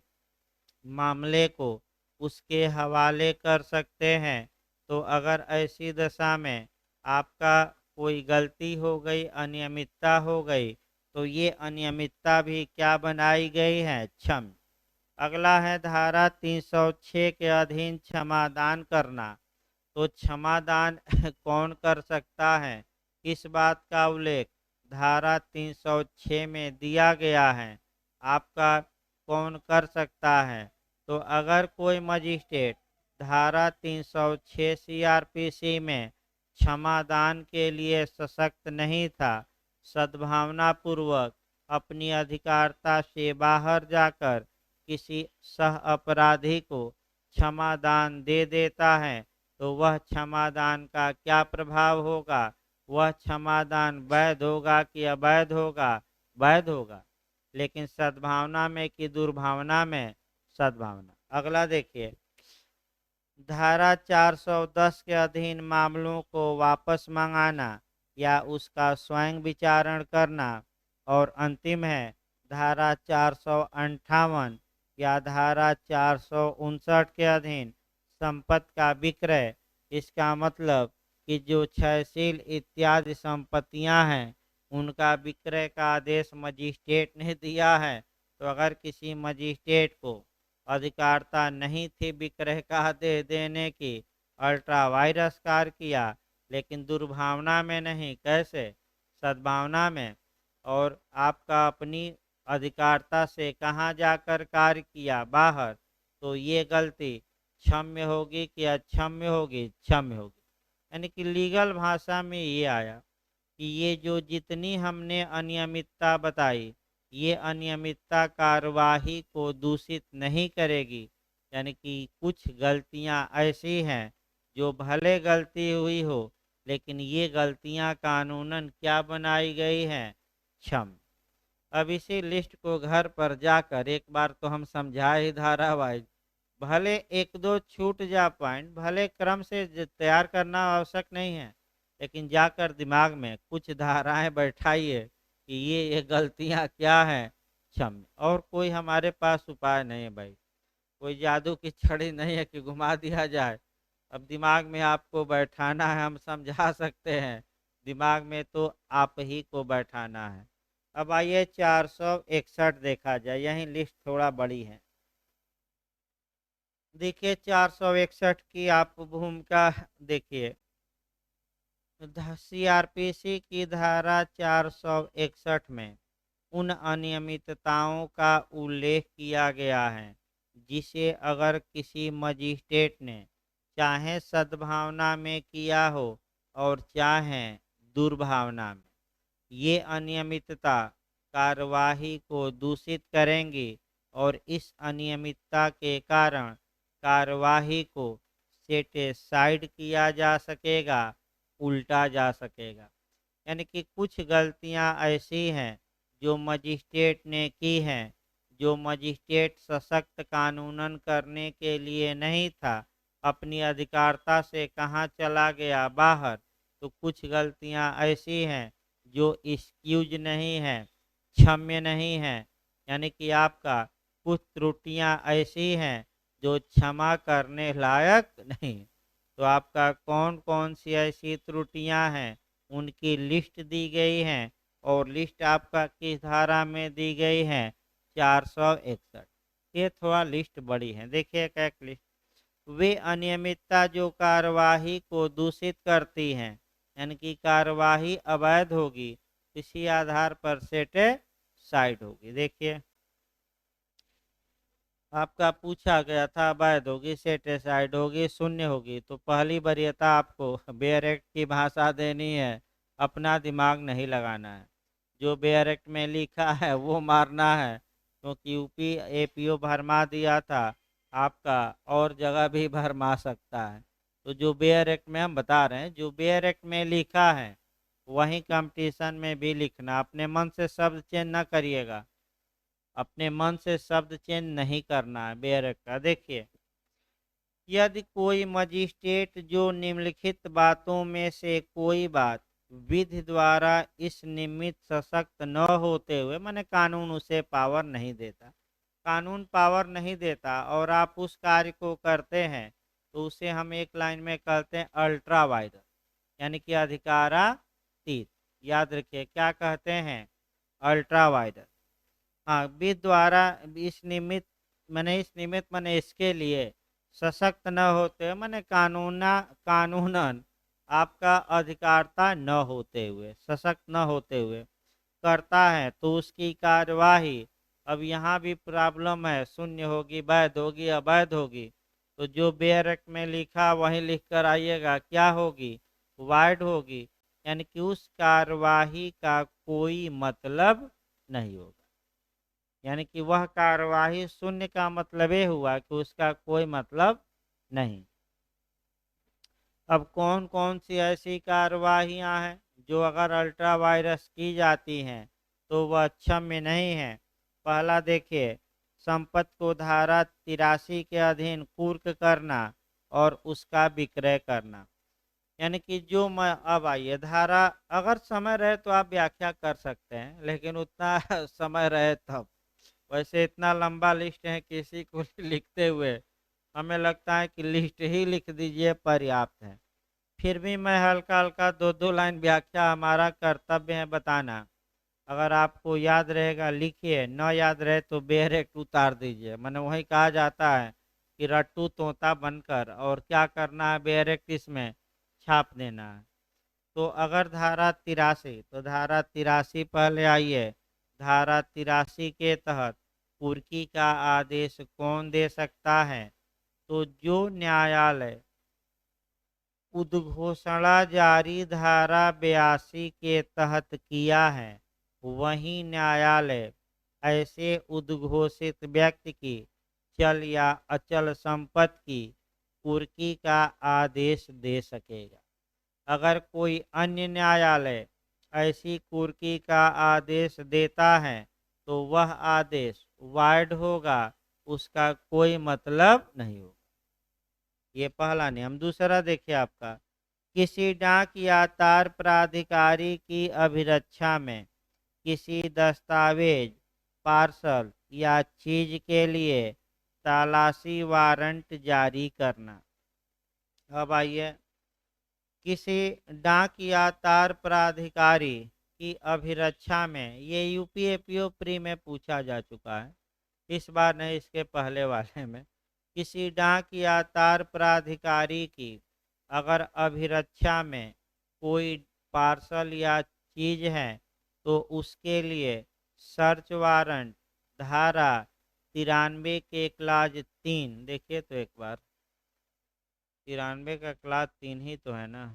मामले को उसके हवाले कर सकते हैं। तो अगर ऐसी दशा में आपका कोई गलती हो गई, अनियमितता हो गई, तो ये अनियमितता भी क्या बनाई गई है? क्षम्य। अगला है धारा 306 के अधीन क्षमादान करना। तो क्षमादान कौन कर सकता है, इस बात का उल्लेख धारा 306 में दिया गया है। आपका कौन कर सकता है? तो अगर कोई मजिस्ट्रेट धारा 306 सीआरपीसी में क्षमादान के लिए सशक्त नहीं था, सद्भावनापूर्वक अपनी अधिकारिता से बाहर जाकर किसी सह अपराधी को क्षमादान दे देता है, तो वह क्षमादान का क्या प्रभाव होगा? वह क्षमादान वैध होगा कि अवैध होगा? वैध होगा। लेकिन सद्भावना में कि दुर्भावना में? सद्भावना। अगला देखिए, धारा 410 के अधीन मामलों को वापस मंगाना या उसका स्वयं विचारण करना। और अंतिम है धारा 458 या धारा 459 के अधीन संपत्ति का विक्रय। इसका मतलब कि जो क्षयशील इत्यादि संपत्तियां हैं उनका विक्रय का आदेश मजिस्ट्रेट ने दिया है, तो अगर किसी मजिस्ट्रेट को अधिकारिता नहीं थी विक्रय का आदेश देने की, अल्ट्रा वायरस कार्य किया, लेकिन दुर्भावना में नहीं, कैसे? सद्भावना में, और आपका अपनी अधिकारिता से कहाँ जाकर कार्य किया? बाहर, तो ये गलती क्षम्य होगी कि अक्षम्य होगी? क्षम्य होगी। यानी कि लीगल भाषा में ये आया कि ये जो जितनी हमने अनियमितता बताई, ये अनियमितता कार्यवाही को दूषित नहीं करेगी। यानी कि कुछ गलतियां ऐसी हैं जो भले गलती हुई हो, लेकिन ये गलतियां कानूनन क्या बनाई गई हैं? क्षम्य। अब इसी लिस्ट को घर पर जाकर एक बार तो हम समझाए धारावाहिक, भले एक दो छूट जा पॉइंट, भले क्रम से तैयार करना आवश्यक नहीं है, लेकिन जाकर दिमाग में कुछ धाराएं बैठाइए कि ये गलतियां क्या हैं? क्षम्य। और कोई हमारे पास उपाय नहीं है भाई, कोई जादू की छड़ी नहीं है कि घुमा दिया जाए। अब दिमाग में आपको बैठाना है, हम समझा सकते हैं, दिमाग में तो आप ही को बैठाना है। अब आइए 461 देखा जाए, यही लिस्ट थोड़ा बड़ी है। देखिए 461 की आप भूमिका देखिए, सीआरपीसी की धारा 461 में उन अनियमितताओं का उल्लेख किया गया है जिसे अगर किसी मजिस्ट्रेट ने चाहे सद्भावना में किया हो और चाहे दुर्भावना में, ये अनियमितता कार्यवाही को दूषित करेंगी और इस अनियमितता के कारण कार्यवाही को सेटिस्फाइड किया जा सकेगा, उल्टा जा सकेगा। यानी कि कुछ गलतियां ऐसी हैं जो मजिस्ट्रेट ने की हैं, जो मजिस्ट्रेट सशक्त कानूनन करने के लिए नहीं था, अपनी अधिकारिता से कहाँ चला गया बाहर। तो कुछ गलतियां ऐसी हैं जो एक्सक्यूज नहीं है, क्षम्य नहीं है। यानी कि आपका कुछ त्रुटियां ऐसी हैं जो क्षमा करने लायक नहीं। तो आपका कौन कौन सी ऐसी त्रुटियां हैं उनकी लिस्ट दी गई है, और लिस्ट आपका किस धारा में दी गई है, 461। ये थोड़ा लिस्ट बड़ी है, देखिए एक लिस्ट। वे अनियमितता जो कार्यवाही को दूषित करती हैं, यानी कि कार्यवाही अवैध होगी, इसी आधार पर सेटिस्फाइड होगी। देखिए आपका पूछा गया था अवैध होगी, सेटिस्फाइड होगी, शून्य होगी। तो पहली वरीयता आपको बेयर एक्ट की भाषा देनी है, अपना दिमाग नहीं लगाना है। जो बेयर एक्ट में लिखा है वो मारना है, क्योंकि यूपी एपीओ भरमा दिया था आपका, और जगह भी भरमा सकता है। तो जो बेयर एक्ट में हम बता रहे हैं, जो बेयर एक्ट में लिखा है वही कंपटीशन में भी लिखना। अपने मन से शब्द चेंज ना करिएगा, अपने मन से शब्द चेंज नहीं करना है बेयर एक्ट का। देखिए, यदि कोई मजिस्ट्रेट जो निम्नलिखित बातों में से कोई बात विधि द्वारा इस निमित्त सशक्त न होते हुए, माने कानून उसे पावर नहीं देता, कानून पावर नहीं देता और आप उस कार्य को करते हैं, तो उसे हम एक लाइन में कहते हैं अल्ट्रा वायरस, यानी कि अधिकारातीत। याद रखिए क्या कहते हैं, अल्ट्रा वायरस। हाँ, विधि द्वारा इस निमित्त, मैंने इस निमित्त मैंने इसके लिए सशक्त न होते, मैंने कानूनन आपका अधिकारता न होते हुए, सशक्त न होते हुए करता है, तो उसकी कार्यवाही, अब यहाँ भी प्रॉब्लम है, शून्य होगी, वैध होगी, अवैध होगी। तो जो बेयर एक्ट में लिखा वही लिख कर आइएगा, क्या होगी, वाइड होगी। यानी कि उस कार्यवाही का कोई मतलब नहीं होगा। यानी कि वह कार्यवाही शून्य का मतलब ये हुआ कि उसका कोई मतलब नहीं। अब कौन कौन सी ऐसी कार्यवाहियां हैं जो अगर अल्ट्रा वायरस की जाती हैं तो वह क्षम्य नहीं है। पहला देखिए, संपत्ति को धारा 83 के अधीन कुर्क करना और उसका विक्रय करना। यानी कि जो मैं, अब आइए धारा, अगर समय रहे तो आप व्याख्या कर सकते हैं, लेकिन उतना समय रहे तब। वैसे इतना लंबा लिस्ट है किसी को लिखते हुए, हमें लगता है कि लिस्ट ही लिख दीजिए पर्याप्त है। फिर भी मैं हल्का हल्का दो दो लाइन व्याख्या, हमारा कर्तव्य है बताना। अगर आपको याद रहेगा लिखिए, न याद रहे तो बेरेक्ट उतार दीजिए। मैंने वही कहा जाता है कि रट्टू तोता बनकर, और क्या करना है, बेरेक्ट इसमें छाप देना है। तो अगर धारा 83, तो धारा 83 पहले आइए। धारा 83 के तहत कुर्की का आदेश कौन दे सकता है, तो जो न्यायालय उद्घोषणा जारी धारा 82 के तहत किया है, वही न्यायालय ऐसे उद्घोषित व्यक्ति की चल या अचल संपत्ति की कुर्की का आदेश दे सकेगा। अगर कोई अन्य न्यायालय ऐसी कुर्की का आदेश देता है तो वह आदेश वाइड होगा, उसका कोई मतलब नहीं होगा। ये पहला नियम। दूसरा देखिए आपका, किसी डाक या तार प्राधिकारी की अभिरक्षा में किसी दस्तावेज, पार्सल या चीज के लिए तलाशी वारंट जारी करना। अब आइए, किसी डाक या तार प्राधिकारी की अभिरक्षा में, ये यूपीएपीओ प्री में पूछा जा चुका है, इस बार नहीं, इसके पहले वाले में। किसी डाक या तार प्राधिकारी की अगर अभिरक्षा में कोई पार्सल या चीज है तो उसके लिए सर्च वारंट धारा 93 के क्लाज 3 देखिए तो एक बार 93 का क्लाज 3 ही तो है ना।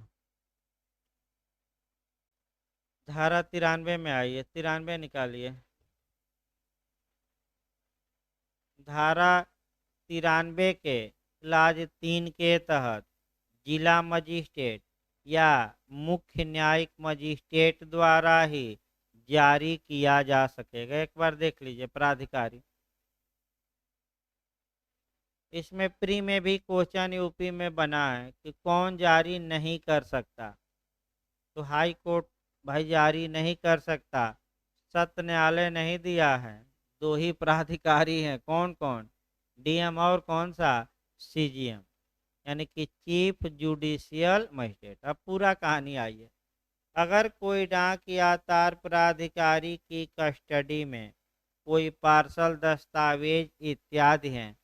धारा 93 में आइए, 93 निकालिए। धारा 93 के क्लाज 3 के तहत जिला मजिस्ट्रेट या मुख्य न्यायिक मजिस्ट्रेट द्वारा ही जारी किया जा सकेगा। एक बार देख लीजिए प्राधिकारी। इसमें प्री में भी क्वेश्चन यूपी में बना है कि कौन जारी नहीं कर सकता, तो हाई कोर्ट भाई जारी नहीं कर सकता। सत्र न्यायालय नहीं दिया है, दो ही प्राधिकारी हैं, कौन कौन, डीएम और कौन सा, सीजीएम, यानी कि चीफ जुडिशियल मजिस्ट्रेट। अब पूरा कहानी आई है। अगर कोई डाक या तार प्राधिकारी की कस्टडी में कोई पार्सल दस्तावेज इत्यादि हैं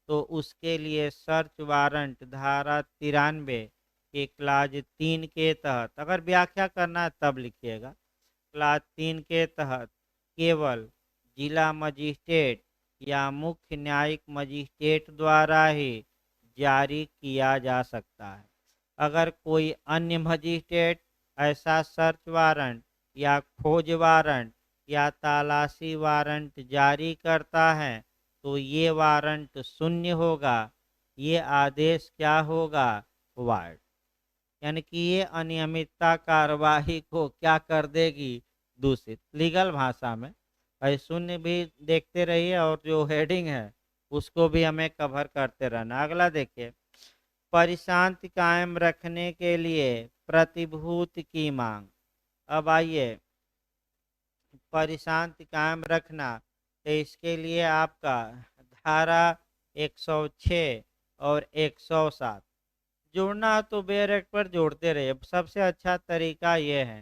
तो उसके लिए सर्च वारंट धारा 93 के क्लाज 3 के तहत, अगर व्याख्या करना है तब लिखिएगा, क्लाज 3 के तहत केवल जिला मजिस्ट्रेट या मुख्य न्यायिक मजिस्ट्रेट द्वारा ही जारी किया जा सकता है। अगर कोई अन्य मजिस्ट्रेट ऐसा सर्च वारंट या खोज वारंट या तलाशी वारंट जारी करता है तो ये वारंट शून्य होगा, ये आदेश क्या होगा, वार्ड, यानी कि ये अनियमितता कार्यवाही को क्या कर देगी, दूषित। लीगल भाषा में भाई शून्य भी देखते रहिए और जो हेडिंग है उसको भी हमें कवर करते रहना। अगला देखिए, परिशांति कायम रखने के लिए प्रतिभूत की मांग। अब आइए, परिशांति कायम रखना, तो इसके लिए आपका धारा 106 और 107 जोड़ना है तो बेयर एक्ट पर जोड़ते रहिए। सबसे अच्छा तरीका ये है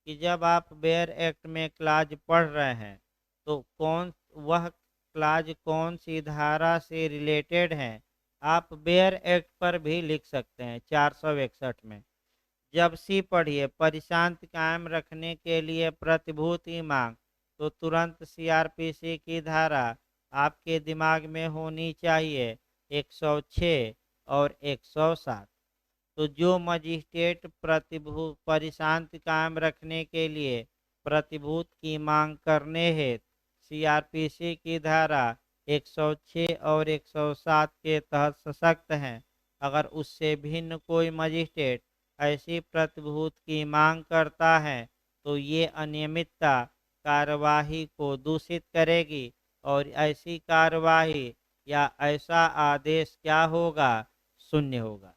कि जब आप बेयर एक्ट में क्लाज पढ़ रहे हैं तो कौन वह क्लाज कौन सी धारा से रिलेटेड है आप बेयर एक्ट पर भी लिख सकते हैं 461 में। जब सी पढ़िए परिशांति कायम रखने के लिए प्रतिभूति मांग, तो तुरंत सीआरपीसी की धारा आपके दिमाग में होनी चाहिए 106 और 107। तो जो मजिस्ट्रेट परिशांति कायम रखने के लिए प्रतिभूत की मांग करने हेतु सीआरपीसी की धारा 106 और 107 के तहत सशक्त हैं, अगर उससे भिन्न कोई मजिस्ट्रेट ऐसी प्रतिभूत की मांग करता है तो ये अनियमितता कार्यवाही को दूषित करेगी और ऐसी कार्यवाही या ऐसा आदेश क्या होगा, शून्य होगा।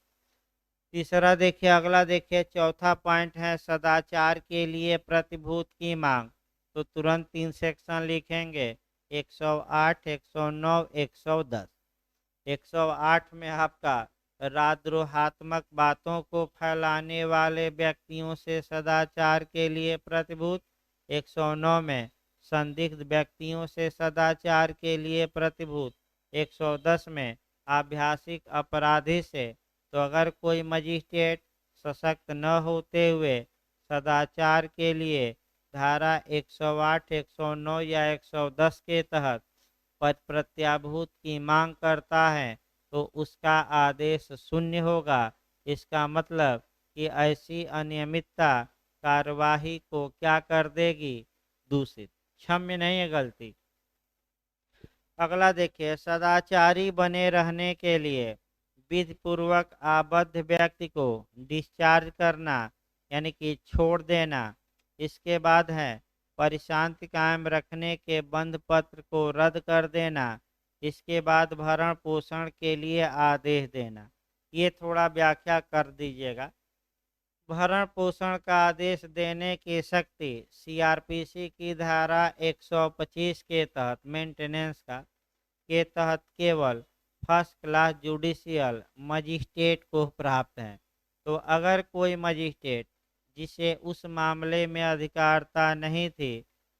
तीसरा देखिए, अगला देखिए, चौथा पॉइंट है सदाचार के लिए प्रतिभूत की मांग। तो तुरंत 3 सेक्शन लिखेंगे 108, 109, 110। 108 में आपका राजद्रोहात्मक बातों को फैलाने वाले व्यक्तियों से सदाचार के लिए प्रतिभूत, 109 में संदिग्ध व्यक्तियों से सदाचार के लिए प्रतिभूत, 110 में आभ्यासिक अपराधी से। तो अगर कोई मजिस्ट्रेट सशक्त न होते हुए सदाचार के लिए धारा 108, 109 या 110 के तहत प्रत्याभूत की मांग करता है तो उसका आदेश शून्य होगा। इसका मतलब कि ऐसी अनियमितता कार्यवाही को क्या कर देगी, दूषित, क्षम्य नहीं है गलती। अगला देखिए, सदाचारी बने रहने के लिए विधि पूर्वक आबद्ध व्यक्ति को डिस्चार्ज करना, यानी कि छोड़ देना। इसके बाद है परिशांति कायम रखने के बंध पत्र को रद्द कर देना। इसके बाद भरण पोषण के लिए आदेश देना। ये थोड़ा व्याख्या कर दीजिएगा। भरण पोषण का आदेश देने की शक्ति सीआरपीसी की धारा 125 के तहत मेंटेनेंस का के तहत केवल फर्स्ट क्लास जुडिशियल मजिस्ट्रेट को प्राप्त है। तो अगर कोई मजिस्ट्रेट जिसे उस मामले में अधिकारता नहीं थी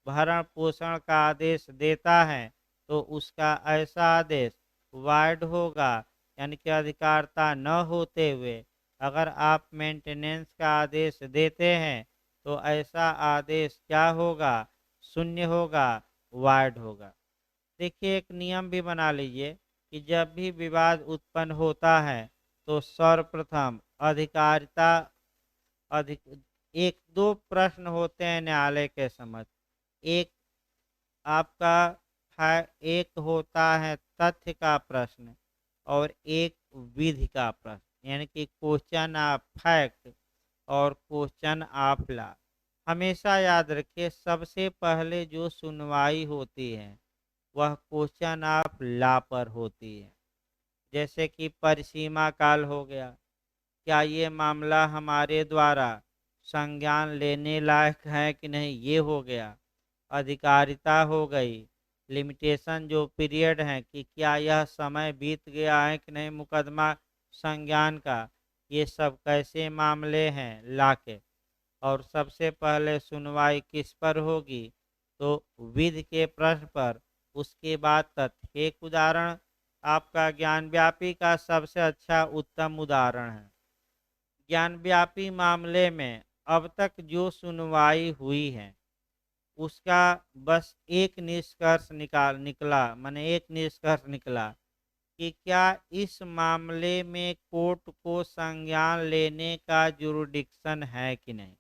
भरण पोषण का आदेश देता है तो उसका ऐसा आदेश वाइड होगा, यानी कि अधिकारता न होते हुए अगर आप मेंटेनेंस का आदेश देते हैं तो ऐसा आदेश क्या होगा, शून्य होगा, वाइड होगा। देखिए एक नियम भी बना लीजिए कि जब भी विवाद उत्पन्न होता है तो सर्वप्रथम अधिकारिता अधिक एक दो प्रश्न होते हैं न्यायालय के समक्ष। एक आपका है, एक होता है तथ्य का प्रश्न और एक विधि का प्रश्न, यानी कि क्वेश्चन ऑफ फैक्ट और क्वेश्चन ऑफ लॉ। हमेशा याद रखिए सबसे पहले जो सुनवाई होती है वह क्वेश्चन ऑफ लॉ पर होती है। जैसे कि परिसीमा काल हो गया, क्या ये मामला हमारे द्वारा संज्ञान लेने लायक है कि नहीं, ये हो गया। अधिकारिता हो गई, लिमिटेशन जो पीरियड है कि क्या यह समय बीत गया है कि नहीं मुकदमा संज्ञान का, ये सब कैसे मामले हैं ला के। और सबसे पहले सुनवाई किस पर होगी, तो विधि के प्रश्न पर, उसके बाद तथ्य। एक उदाहरण आपका ज्ञान व्यापी का सबसे अच्छा उत्तम उदाहरण है। ज्ञान व्यापी मामले में अब तक जो सुनवाई हुई है उसका बस एक निष्कर्ष निकला, माने एक निष्कर्ष निकला कि क्या इस मामले में कोर्ट को संज्ञान लेने का जुरिडिक्शन है कि नहीं।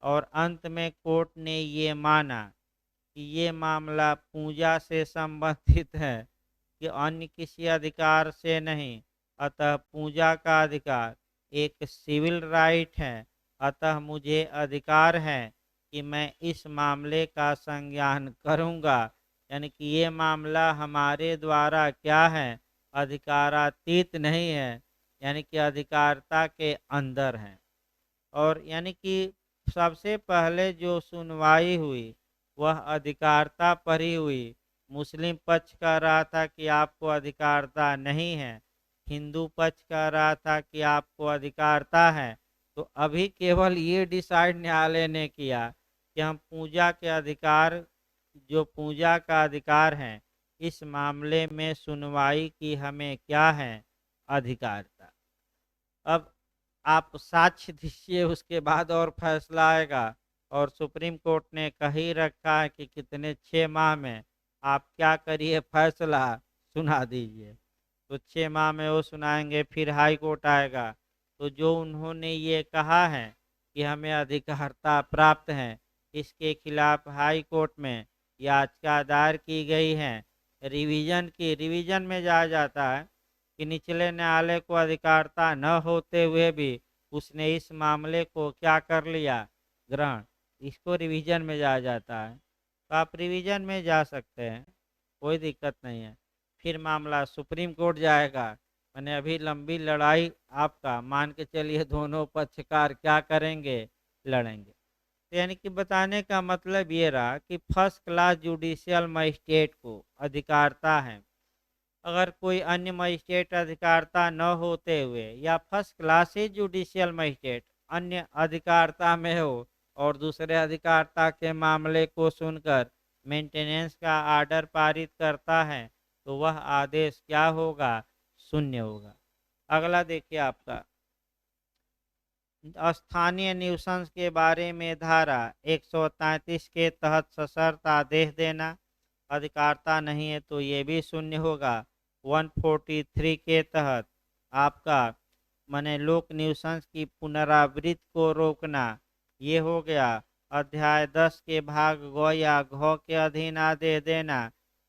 और अंत में कोर्ट ने ये माना कि ये मामला पूजा से संबंधित है कि अन्य किसी अधिकार से नहीं, अतः पूजा का अधिकार एक सिविल राइट है, अतः मुझे अधिकार है कि मैं इस मामले का संज्ञान करूंगा। यानी कि ये मामला हमारे द्वारा क्या है, अधिकारातीत नहीं है, यानी कि अधिकारता के अंदर है। और यानी कि सबसे पहले जो सुनवाई हुई वह अधिकारता पर ही हुई। मुस्लिम पक्ष कह रहा था कि आपको अधिकारता नहीं है, हिंदू पक्ष कह रहा था कि आपको अधिकारता है। तो अभी केवल ये डिसाइड न्यायालय ने किया कि हम पूजा के अधिकार, जो पूजा का अधिकार है, इस मामले में सुनवाई की हमें क्या है, अधिकारता। अब आप साक्ष्य दीजिए, उसके बाद और फैसला आएगा। और सुप्रीम कोर्ट ने कह ही रखा है कि कितने 6 माह में आप क्या करिए, फैसला सुना दीजिए। तो 6 माह में वो सुनाएंगे, फिर हाई कोर्ट आएगा। तो जो उन्होंने ये कहा है कि हमें अधिकारता प्राप्त है, इसके खिलाफ हाई कोर्ट में याचिका दायर की गई है, रिवीजन में जाया जाता है कि निचले न्यायालय को अधिकारता न होते हुए भी उसने इस मामले को क्या कर लिया, ग्रहण। इसको रिवीजन में जाया जाता है। तो आप रिवीजन में जा सकते हैं, कोई दिक्कत नहीं है। फिर मामला सुप्रीम कोर्ट जाएगा, मैंने अभी लंबी लड़ाई आपका मान के चलिए, दोनों पक्षकार क्या करेंगे, लड़ेंगे। तो यानी कि बताने का मतलब ये रहा कि फर्स्ट क्लास जुडिशियल मजिस्ट्रेट को अधिकारता है। अगर कोई अन्य मजिस्ट्रेट अधिकारता न होते हुए या फर्स्ट क्लास ही जुडिशियल मजिस्ट्रेट अन्य अधिकारता में हो और दूसरे अधिकारता के मामले को सुनकर मेंटेनेंस का आर्डर पारित करता है तो वह आदेश क्या होगा, शून्य होगा। अगला देखिए आपका स्थानीय न्यूसेंस के बारे में धारा 133 के तहत सशर्त आदेश देना, अधिकारता नहीं है तो ये भी शून्य होगा। 143 के तहत आपका माने लोक न्यूसेंस की पुनरावृत्ति को रोकना, ये हो गया। अध्याय 10 के भाग ग या घ के अधीन आदेश देना,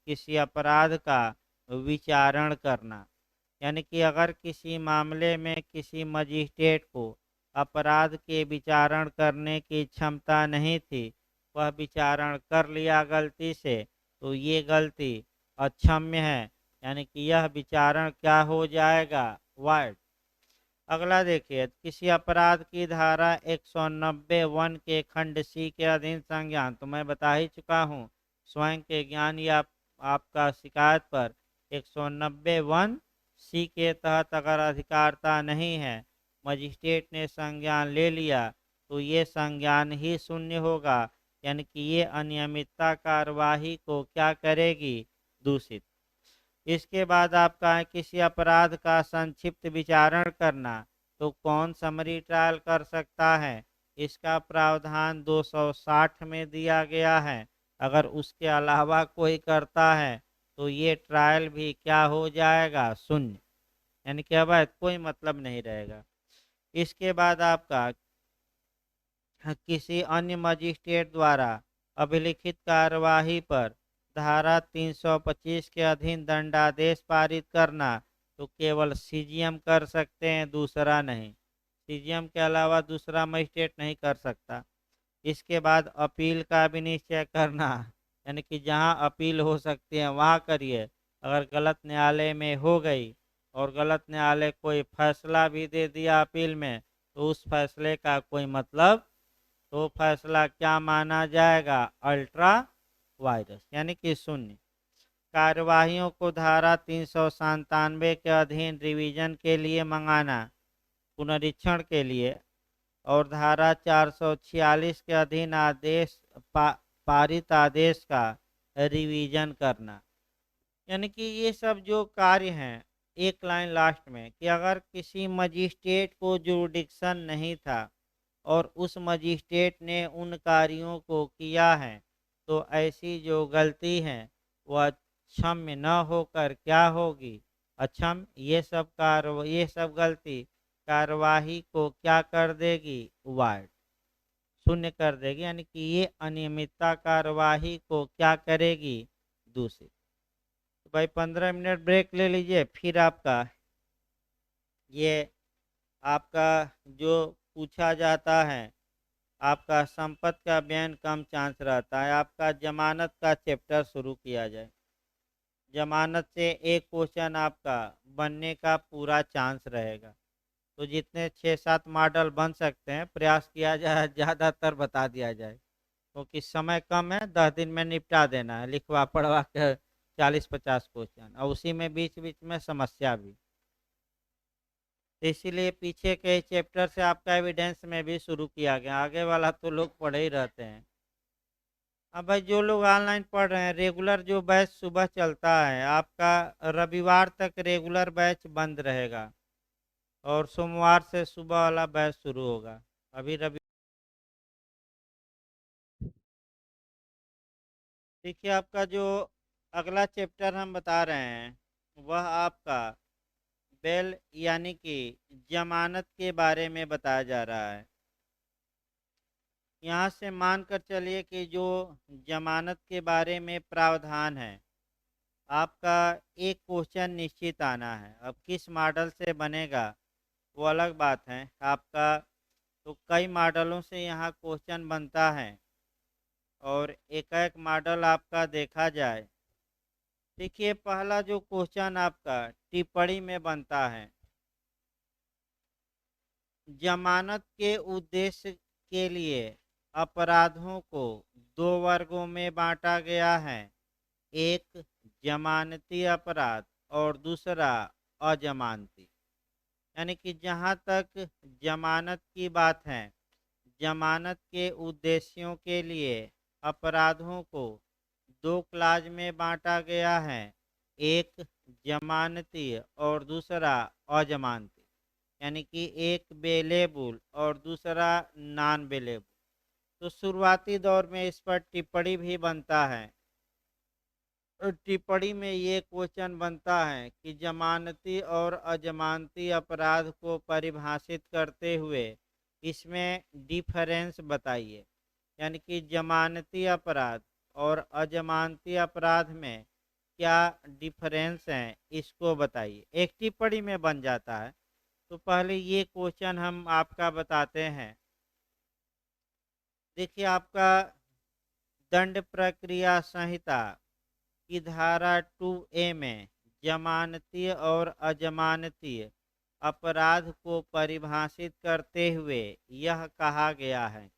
किसी अपराध का विचारण करना। यानी कि अगर किसी मामले में किसी मजिस्ट्रेट को अपराध के विचारण करने की क्षमता नहीं थी, वह विचारण कर लिया गलती से, तो ये गलती अक्षम्य है, यानी कि यह विचारण क्या हो जाएगा, वाइड। अगला देखिए किसी अपराध की धारा 190(1) के खंड सी के अधीन संज्ञान, तो मैं बता ही चुका हूँ स्वयं के ज्ञान या आपका शिकायत पर 190(1) सी के तहत अगर अधिकारता नहीं है, मजिस्ट्रेट ने संज्ञान ले लिया तो ये संज्ञान ही शून्य होगा, यानी कि ये अनियमितता कार्यवाही को क्या करेगी, दूषित। इसके बाद आपका है किसी अपराध का संक्षिप्त विचारण करना, तो कौन समरी ट्रायल कर सकता है? इसका प्रावधान 260 में दिया गया है। अगर उसके अलावा कोई करता है तो ये ट्रायल भी क्या हो जाएगा? शून्य, यानी कि अब कोई मतलब नहीं रहेगा। इसके बाद आपका किसी अन्य मजिस्ट्रेट द्वारा अभिलिखित कार्यवाही पर धारा 325 के अधीन दंडादेश पारित करना, तो केवल सीजीएम कर सकते हैं, दूसरा नहीं। सीजीएम के अलावा दूसरा मजिस्ट्रेट नहीं कर सकता। इसके बाद अपील का भी निश्चय करना, यानी कि जहां अपील हो सकती है वहां करिए। अगर गलत न्यायालय में हो गई और गलत न्यायालय कोई फैसला भी दे दिया अपील में, तो उस फैसले का कोई मतलब, तो फैसला क्या माना जाएगा? अल्ट्रा वायरस, यानी कि शून्य। कार्यवाहियों को धारा 397 के अधीन रिवीजन के लिए मंगाना, पुनरीक्षण के लिए, और धारा 446 के अधीन पारित आदेश का रिवीजन करना। यानी कि ये सब जो कार्य हैं, एक लाइन लास्ट में कि अगर किसी मजिस्ट्रेट को जुरिडिक्शन नहीं था और उस मजिस्ट्रेट ने उन कार्यों को किया है, तो ऐसी जो गलती है वह क्षम्य न होकर क्या होगी? अक्षम। ये सब गलती कार्यवाही को क्या कर देगी? वाइड, शून्य कर देगी। यानी कि ये अनियमितता कार्यवाही को क्या करेगी? दूषित। तो भाई 15 मिनट ब्रेक ले लीजिए, फिर आपका ये आपका जो पूछा जाता है, आपका संपत्ति का बयान कम चांस रहता है। आपका जमानत का चैप्टर शुरू किया जाए। जमानत से एक क्वेश्चन आपका बनने का पूरा चांस रहेगा। तो जितने 6-7 मॉडल बन सकते हैं प्रयास किया जाए, ज़्यादातर बता दिया जाए, क्योंकि समय कम है। 10 दिन में निपटा देना है, लिखवा पढ़वा के 40-50 क्वेश्चन, और उसी में बीच बीच में समस्या भी। तो इसीलिए पीछे के चैप्टर से आपका एविडेंस में भी शुरू किया गया। आगे वाला तो लोग पढ़े ही रहते हैं। अब भाई जो लोग ऑनलाइन पढ़ रहे हैं, रेगुलर जो बैच सुबह चलता है आपका, रविवार तक रेगुलर बैच बंद रहेगा और सोमवार से सुबह वाला बैच शुरू होगा। अभी रवि देखिए, आपका जो अगला चैप्टर हम बता रहे हैं वह आपका बेल यानी कि जमानत के बारे में बताया जा रहा है। यहाँ से मान कर चलिए कि जो जमानत के बारे में प्रावधान है, आपका एक क्वेश्चन निश्चित आना है। अब किस मॉडल से बनेगा वो अलग बात है आपका। तो कई मॉडलों से यहाँ क्वेश्चन बनता है और एक एक मॉडल आपका देखा जाए। देखिए, पहला जो क्वेश्चन आपका टिप्पणी में बनता है, जमानत के उद्देश्य के लिए अपराधों को 2 वर्गों में बांटा गया है। एक जमानती अपराध और दूसरा अजमानती। यानी कि जहाँ तक जमानत की बात है, जमानत के उद्देश्यों के लिए अपराधों को 2 क्लास में बांटा गया है। एक जमानती और दूसरा अजमानती। यानी कि एक बेलेबुल और दूसरा नॉन बेलेबुल। तो शुरुआती दौर में इस पर टिप्पणी भी बनता है। टिप्पणी में ये क्वेश्चन बनता है कि जमानती और अजमानती अपराध को परिभाषित करते हुए इसमें डिफरेंस बताइए। यानी कि जमानती अपराध और अजमानती अपराध में क्या डिफरेंस है, इसको बताइए। एक टिप्पणी में बन जाता है। तो पहले ये क्वेश्चन हम आपका बताते हैं। देखिए, आपका दंड प्रक्रिया संहिता की धारा 2A में जमानती और अजमानती अपराध को परिभाषित करते हुए यह कहा गया है,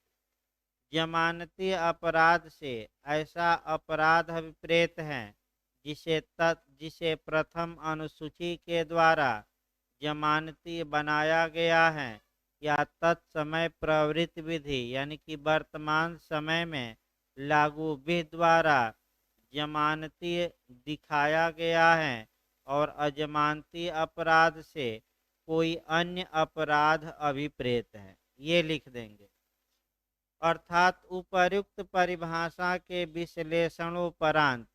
जमानती अपराध से ऐसा अपराध अभिप्रेत है जिसे प्रथम अनुसूची के द्वारा जमानती बनाया गया है या तत्समय प्रवृत्त विधि यानी कि वर्तमान समय में लागू विधि द्वारा जमानती दिखाया गया है और अजमानती अपराध से कोई अन्य अपराध अभिप्रेत है, ये लिख देंगे। अर्थात उपर्युक्त परिभाषा के विश्लेषणोपरांत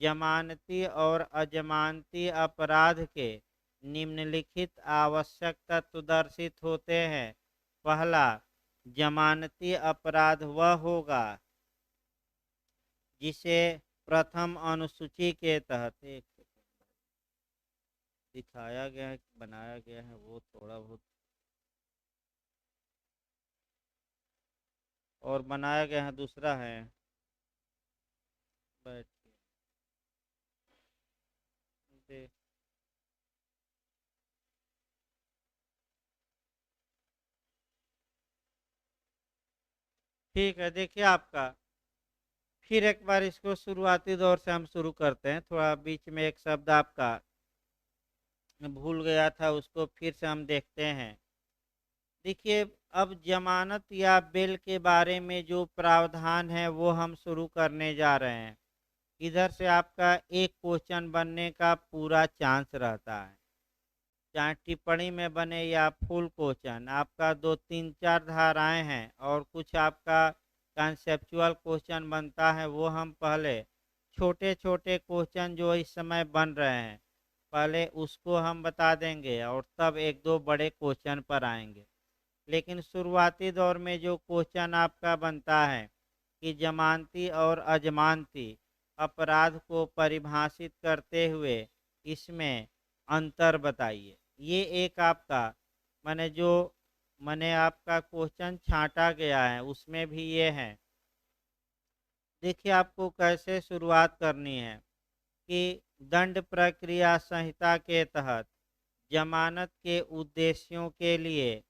जमानती और अजमानती अपराध के निम्नलिखित आवश्यक तत्व दर्शित होते हैं। पहला, जमानती अपराध वह होगा जिसे प्रथम अनुसूची के तहत एक दिखाया गया है, बनाया गया है, वो थोड़ा बहुत और बनाया गया है, दूसरा है। बैठिए देख। ठीक है, देखिए आपका फिर एक बार इसको शुरुआती दौर से हम शुरू करते हैं। थोड़ा बीच में एक शब्द आपका भूल गया था, उसको फिर से हम देखते हैं। देखिए, अब जमानत या बेल के बारे में जो प्रावधान है वो हम शुरू करने जा रहे हैं। इधर से आपका एक क्वेश्चन बनने का पूरा चांस रहता है, चाहे टिप्पणी में बने या फुल क्वेश्चन। आपका दो तीन चार धाराएं हैं और कुछ आपका कंसेप्चुअल क्वेश्चन बनता है, वो हम पहले छोटे छोटे क्वेश्चन जो इस समय बन रहे हैं पहले उसको हम बता देंगे और तब एक दो बड़े क्वेश्चन पर आएंगे। लेकिन शुरुआती दौर में जो क्वेश्चन आपका बनता है कि जमानती और अजमानती अपराध को परिभाषित करते हुए इसमें अंतर बताइए, ये एक आपका मैंने आपका क्वेश्चन छांटा गया है, उसमें भी ये है। देखिए, आपको कैसे शुरुआत करनी है कि दंड प्रक्रिया संहिता के तहत जमानत के उद्देश्यों के लिए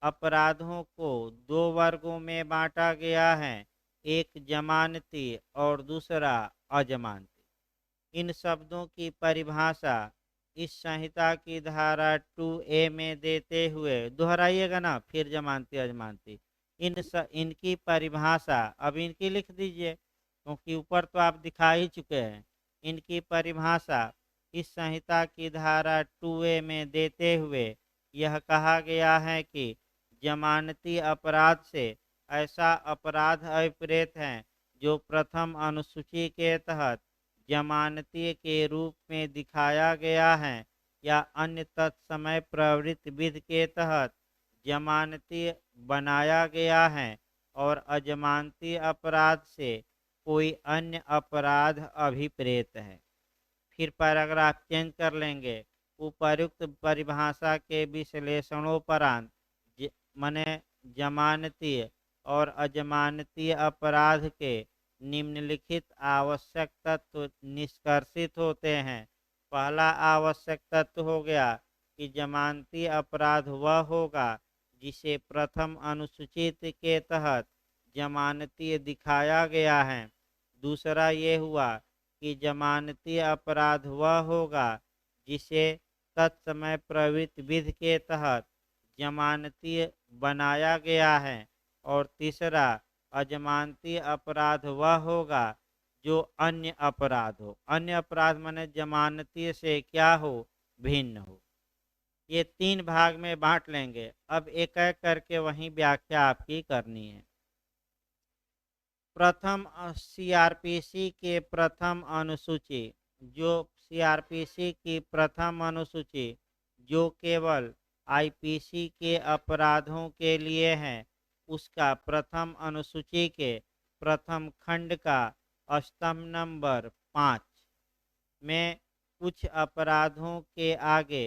अपराधों को दो वर्गों में बांटा गया है, एक जमानती और दूसरा अजमानती। इन शब्दों की परिभाषा इस संहिता की धारा 2A में देते हुए दोहराइएगा ना, फिर जमानती अजमानती इनकी परिभाषा अब इनकी लिख दीजिए, क्योंकि ऊपर तो आप दिखा ही चुके हैं। इनकी परिभाषा इस संहिता की धारा 2A में देते हुए यह कहा गया है कि जमानती अपराध से ऐसा अपराध अभिप्रेत है जो प्रथम अनुसूची के तहत जमानती के रूप में दिखाया गया है या अन्य तत्समय प्रवृत्ति विधि के तहत जमानती बनाया गया है और अजमानती अपराध से कोई अन्य अपराध अभिप्रेत है। फिर पैराग्राफ चेंज कर लेंगे। उपर्युक्त परिभाषा के विश्लेषणोपरांत माने जमानती और अजमानती अपराध के निम्नलिखित आवश्यक तत्व निष्कर्षित होते हैं। पहला आवश्यक तत्व हो गया कि जमानती अपराध वह होगा जिसे प्रथम अनुसूचित के तहत जमानती दिखाया गया है। दूसरा ये हुआ कि जमानती अपराध वह होगा जिसे तत्समय प्रवृत्ति विधि के तहत जमानती बनाया गया है। और तीसरा, अजमानती अपराध वह होगा जो अन्य अपराध हो। अन्य अपराध माने जमानती से क्या हो, भिन्न हो। ये तीन भाग में बांट लेंगे। अब एक एक करके वहीं व्याख्या आपकी करनी है। प्रथम सीआरपीसी के प्रथम अनुसूची, जो सीआरपीसी की प्रथम अनुसूची जो केवल आईपीसी के अपराधों के लिए है, उसका प्रथम अनुसूची के प्रथम खंड का स्तंभ नंबर 5 में कुछ अपराधों के आगे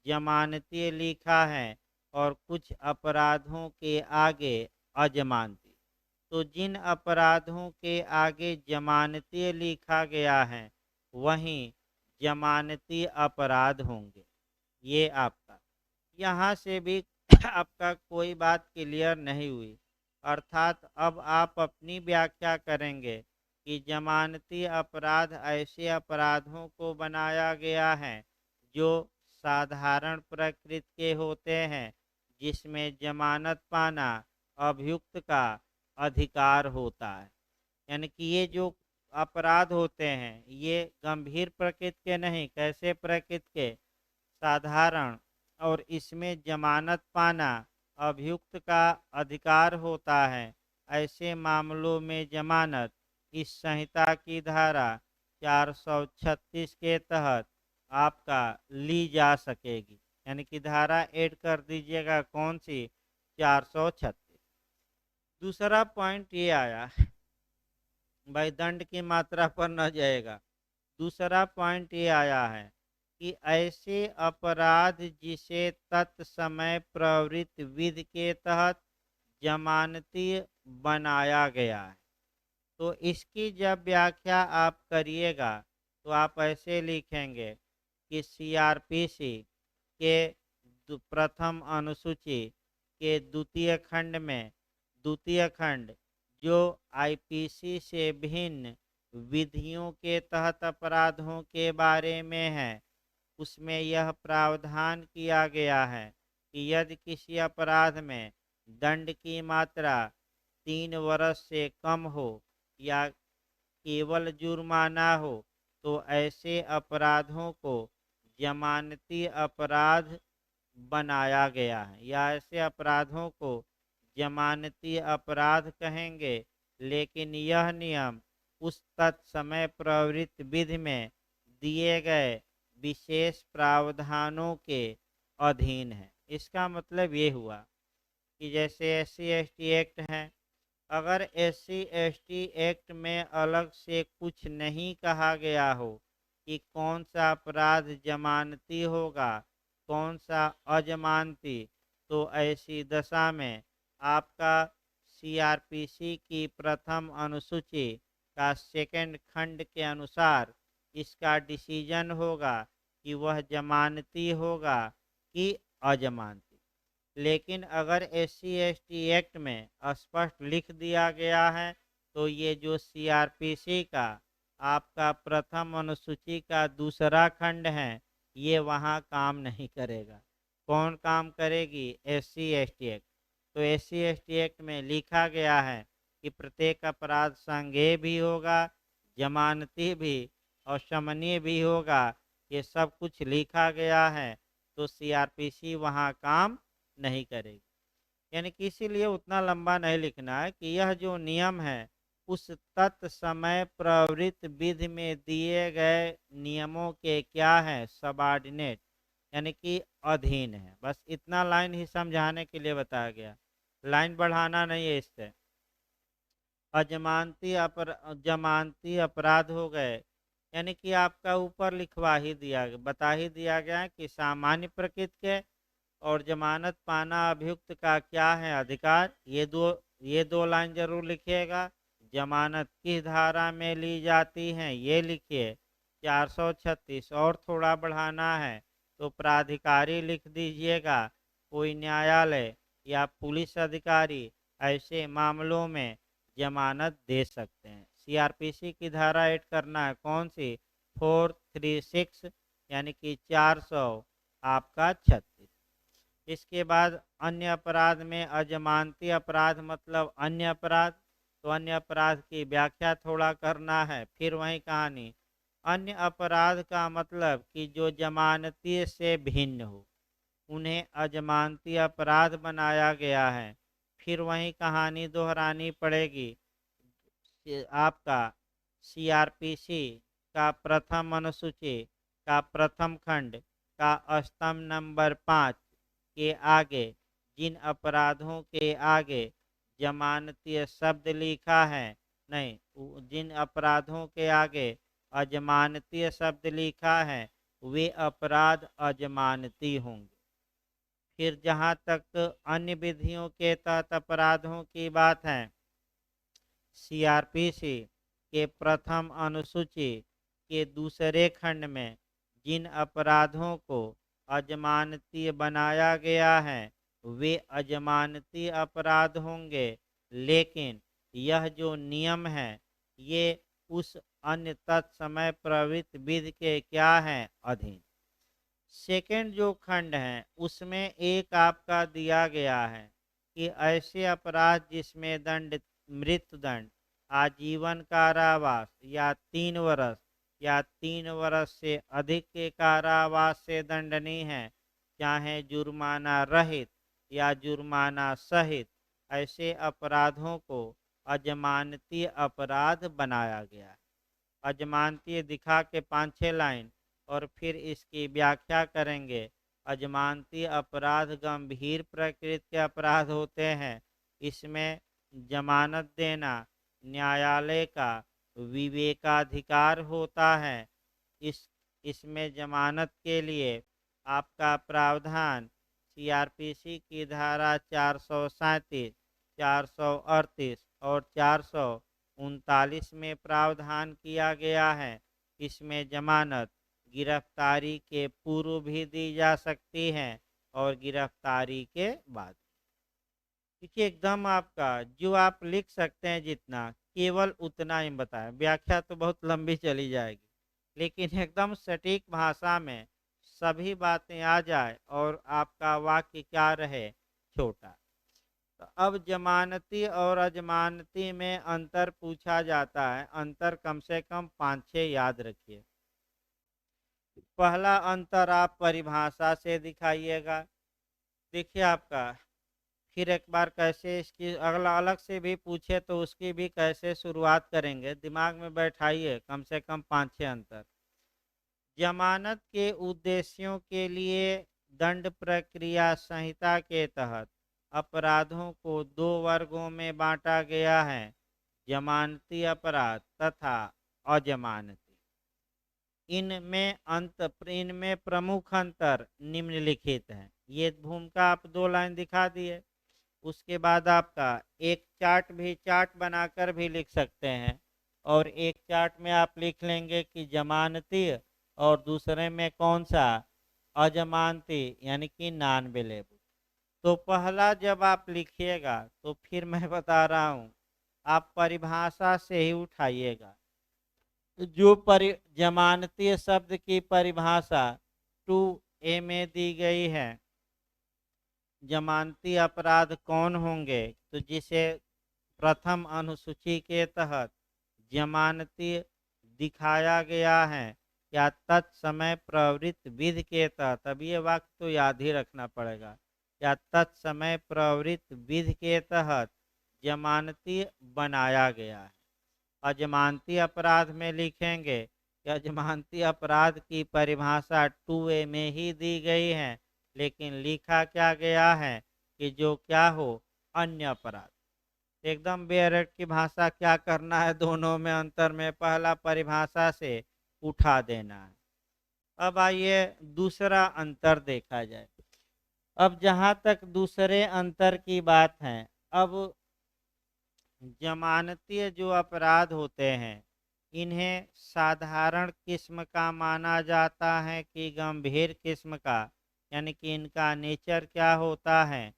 जमानती लिखा है और कुछ अपराधों के आगे अजमानती। तो जिन अपराधों के आगे जमानती लिखा गया है वहीं जमानती अपराध होंगे। ये आपका यहाँ से भी आपका कोई बात क्लियर नहीं हुई, अर्थात अब आप अपनी व्याख्या करेंगे कि जमानती अपराध ऐसे अपराधों को बनाया गया है जो साधारण प्रकृति के होते हैं, जिसमें जमानत पाना अभियुक्त का अधिकार होता है। यानी कि ये जो अपराध होते हैं ये गंभीर प्रकृति के नहीं, कैसे प्रकृति के, साधारण, और इसमें जमानत पाना अभियुक्त का अधिकार होता है। ऐसे मामलों में जमानत इस संहिता की धारा 436 के तहत आपका ली जा सकेगी। यानी कि धारा ऐड कर दीजिएगा, कौन सी, 436। दूसरा पॉइंट ये आया, भाई दंड की मात्रा पर न जाएगा। दूसरा पॉइंट ये आया है कि ऐसे अपराध जिसे तत्समय प्रवृत्त विधि के तहत जमानती बनाया गया है, तो इसकी जब व्याख्या आप करिएगा तो आप ऐसे लिखेंगे कि सीआरपीसी के प्रथम अनुसूची के द्वितीय खंड में द्वितीय खंड जो आईपीसी से भिन्न विधियों के तहत अपराधों के बारे में है, उसमें यह प्रावधान किया गया है कि यदि किसी अपराध में दंड की मात्रा 3 वर्ष से कम हो या केवल जुर्माना हो, तो ऐसे अपराधों को जमानती अपराध बनाया गया है, या ऐसे अपराधों को जमानती अपराध कहेंगे। लेकिन यह नियम उस तत्समय प्रवृत्त विधि में दिए गए विशेष प्रावधानों के अधीन है। इसका मतलब ये हुआ कि जैसे SC/ST एक्ट है, अगर SC/ST एक्ट में अलग से कुछ नहीं कहा गया हो कि कौन सा अपराध जमानती होगा, कौन सा अजमानती, तो ऐसी दशा में आपका सीआरपीसी की प्रथम अनुसूची का सेकंड खंड के अनुसार इसका डिसीजन होगा कि वह जमानती होगा कि अजमानती। लेकिन अगर SC/ST एक्ट में स्पष्ट लिख दिया गया है, तो ये जो सीआरपीसी का आपका प्रथम अनुसूची का दूसरा खंड है, ये वहाँ काम नहीं करेगा। कौन काम करेगी? SC/ST act. तो SC/ST एक्ट में लिखा गया है कि प्रत्येक अपराध संज्ञेय भी होगा, जमानती भी और शमनीय भी होगा। ये सब कुछ लिखा गया है, तो सीआरपीसी वहाँ काम नहीं करेगी। यानी कि इसीलिए उतना लंबा नहीं लिखना है कि यह जो नियम है उस तत्समय प्रवृत्त विधि में दिए गए नियमों के क्या है, सबऑर्डिनेट, यानी कि अधीन है। बस इतना लाइन ही समझाने के लिए बताया गया, लाइन बढ़ाना नहीं है इससे। जमानती अपराध हो गए, यानी कि आपका ऊपर लिखवा ही दिया, बता ही दिया गया कि सामान्य प्रकृति के और जमानत पाना अभियुक्त का क्या है, अधिकार। ये दो लाइन जरूर लिखिएगा। जमानत किस धारा में ली जाती है ये लिखिए, 436। और थोड़ा बढ़ाना है तो प्राधिकारी लिख दीजिएगा। कोई न्यायालय या पुलिस अधिकारी ऐसे मामलों में जमानत दे सकते हैं। सीआरपीसी की धारा ऐड करना है, कौन सी, 436, यानी कि 400 आपका 36। इसके बाद अन्य अपराध में अजमानती अपराध मतलब अन्य अपराध, तो अन्य अपराध की व्याख्या थोड़ा करना है। फिर वही कहानी, अन्य अपराध का मतलब कि जो जमानती से भिन्न हो, उन्हें अजमानती अपराध बनाया गया है। फिर वही कहानी दोहरानी पड़ेगी। आपका सीआरपीसी का प्रथम अनुसूची का प्रथम खंड का स्तंभ नंबर 5 के आगे जिन अपराधों के आगे जमानती शब्द लिखा है, नहीं, जिन अपराधों के आगे अजमानती शब्द लिखा है वे अपराध अजमानती होंगे। फिर जहाँ तक अन्य विधियों के तहत अपराधों की बात है, सीआरपीसी के प्रथम अनुसूची के दूसरे खंड में जिन अपराधों को अजमानती बनाया गया है वे अजमानती अपराध होंगे। लेकिन यह जो नियम है ये उस अन्य तत्समय प्रवृत्त विधि के क्या है, अधीन। सेकंड जो खंड है उसमें एक आपका दिया गया है कि ऐसे अपराध जिसमें दंड मृत्यु दंड आजीवन कारावास या 3 वर्ष या 3 वर्ष से अधिक के कारावास से दंडनीय है, चाहे जुर्माना रहित या जुर्माना सहित। ऐसे अपराधों को अजमानती अपराध बनाया गया है। अजमानती दिखा के 5-6 लाइन और फिर इसकी व्याख्या करेंगे। अजमानती अपराध गंभीर प्रकृति के अपराध होते हैं। इसमें जमानत देना न्यायालय का विवेकाधिकार होता है। इसमें जमानत के लिए आपका प्रावधान सीआरपीसी की धारा 437, 438 और 439 में प्रावधान किया गया है। इसमें जमानत गिरफ्तारी के पूर्व भी दी जा सकती है और गिरफ्तारी के बाद। देखिए एकदम आपका जो आप लिख सकते हैं जितना, केवल उतना ही बताएं। व्याख्या तो बहुत लंबी चली जाएगी, लेकिन एकदम सटीक भाषा में सभी बातें आ जाए और आपका वाक्य क्या रहे, छोटा। तो अब जमानती और अजमानती में अंतर पूछा जाता है। अंतर कम से कम 5-6 याद रखिए। पहला अंतर आप परिभाषा से दिखाइएगा। देखिए आपका फिर एक बार कैसे इसकी अगला अलग से भी पूछे तो उसकी भी कैसे शुरुआत करेंगे, दिमाग में बैठाइए। कम से कम 5-6 अंतर। जमानत के उद्देश्यों के लिए दंड प्रक्रिया संहिता के तहत अपराधों को 2 वर्गों में बांटा गया है, जमानती अपराध तथा अजमानती। इनमें प्रमुख अंतर निम्नलिखित हैं। ये भूमिका आप 2 लाइन दिखा दिए। उसके बाद आपका एक चार्ट बनाकर भी लिख सकते हैं, और एक चार्ट में आप लिख लेंगे कि जमानती और दूसरे में कौन सा, अजमानती यानी कि नॉन अवेलेबल। तो पहला जब आप लिखिएगा तो फिर मैं बता रहा हूँ आप परिभाषा से ही उठाइएगा। जो जमानती शब्द की परिभाषा 2A में दी गई है। जमानती अपराध कौन होंगे, तो जिसे प्रथम अनुसूची के तहत जमानती दिखाया गया है या तत्समय प्रवृत्त विधि के तहत, अब ये वाक्य तो याद ही रखना पड़ेगा, या तत्समय प्रवृत्त विधि के तहत जमानती बनाया गया है। अजमानती अपराध में लिखेंगे कि अजमानती अपराध की परिभाषा 2A में ही दी गई है, लेकिन लिखा क्या गया है कि जो क्या हो, अन्य अपराध। एकदम बेरट की भाषा क्या करना है, दोनों में अंतर में पहला परिभाषा से उठा देना है। अब आइए दूसरा अंतर देखा जाए। अब जहां तक दूसरे अंतर की बात है, अब जमानती जो अपराध होते हैं इन्हें साधारण किस्म का माना जाता है कि गंभीर किस्म का, यानी कि इनका नेचर क्या होता है,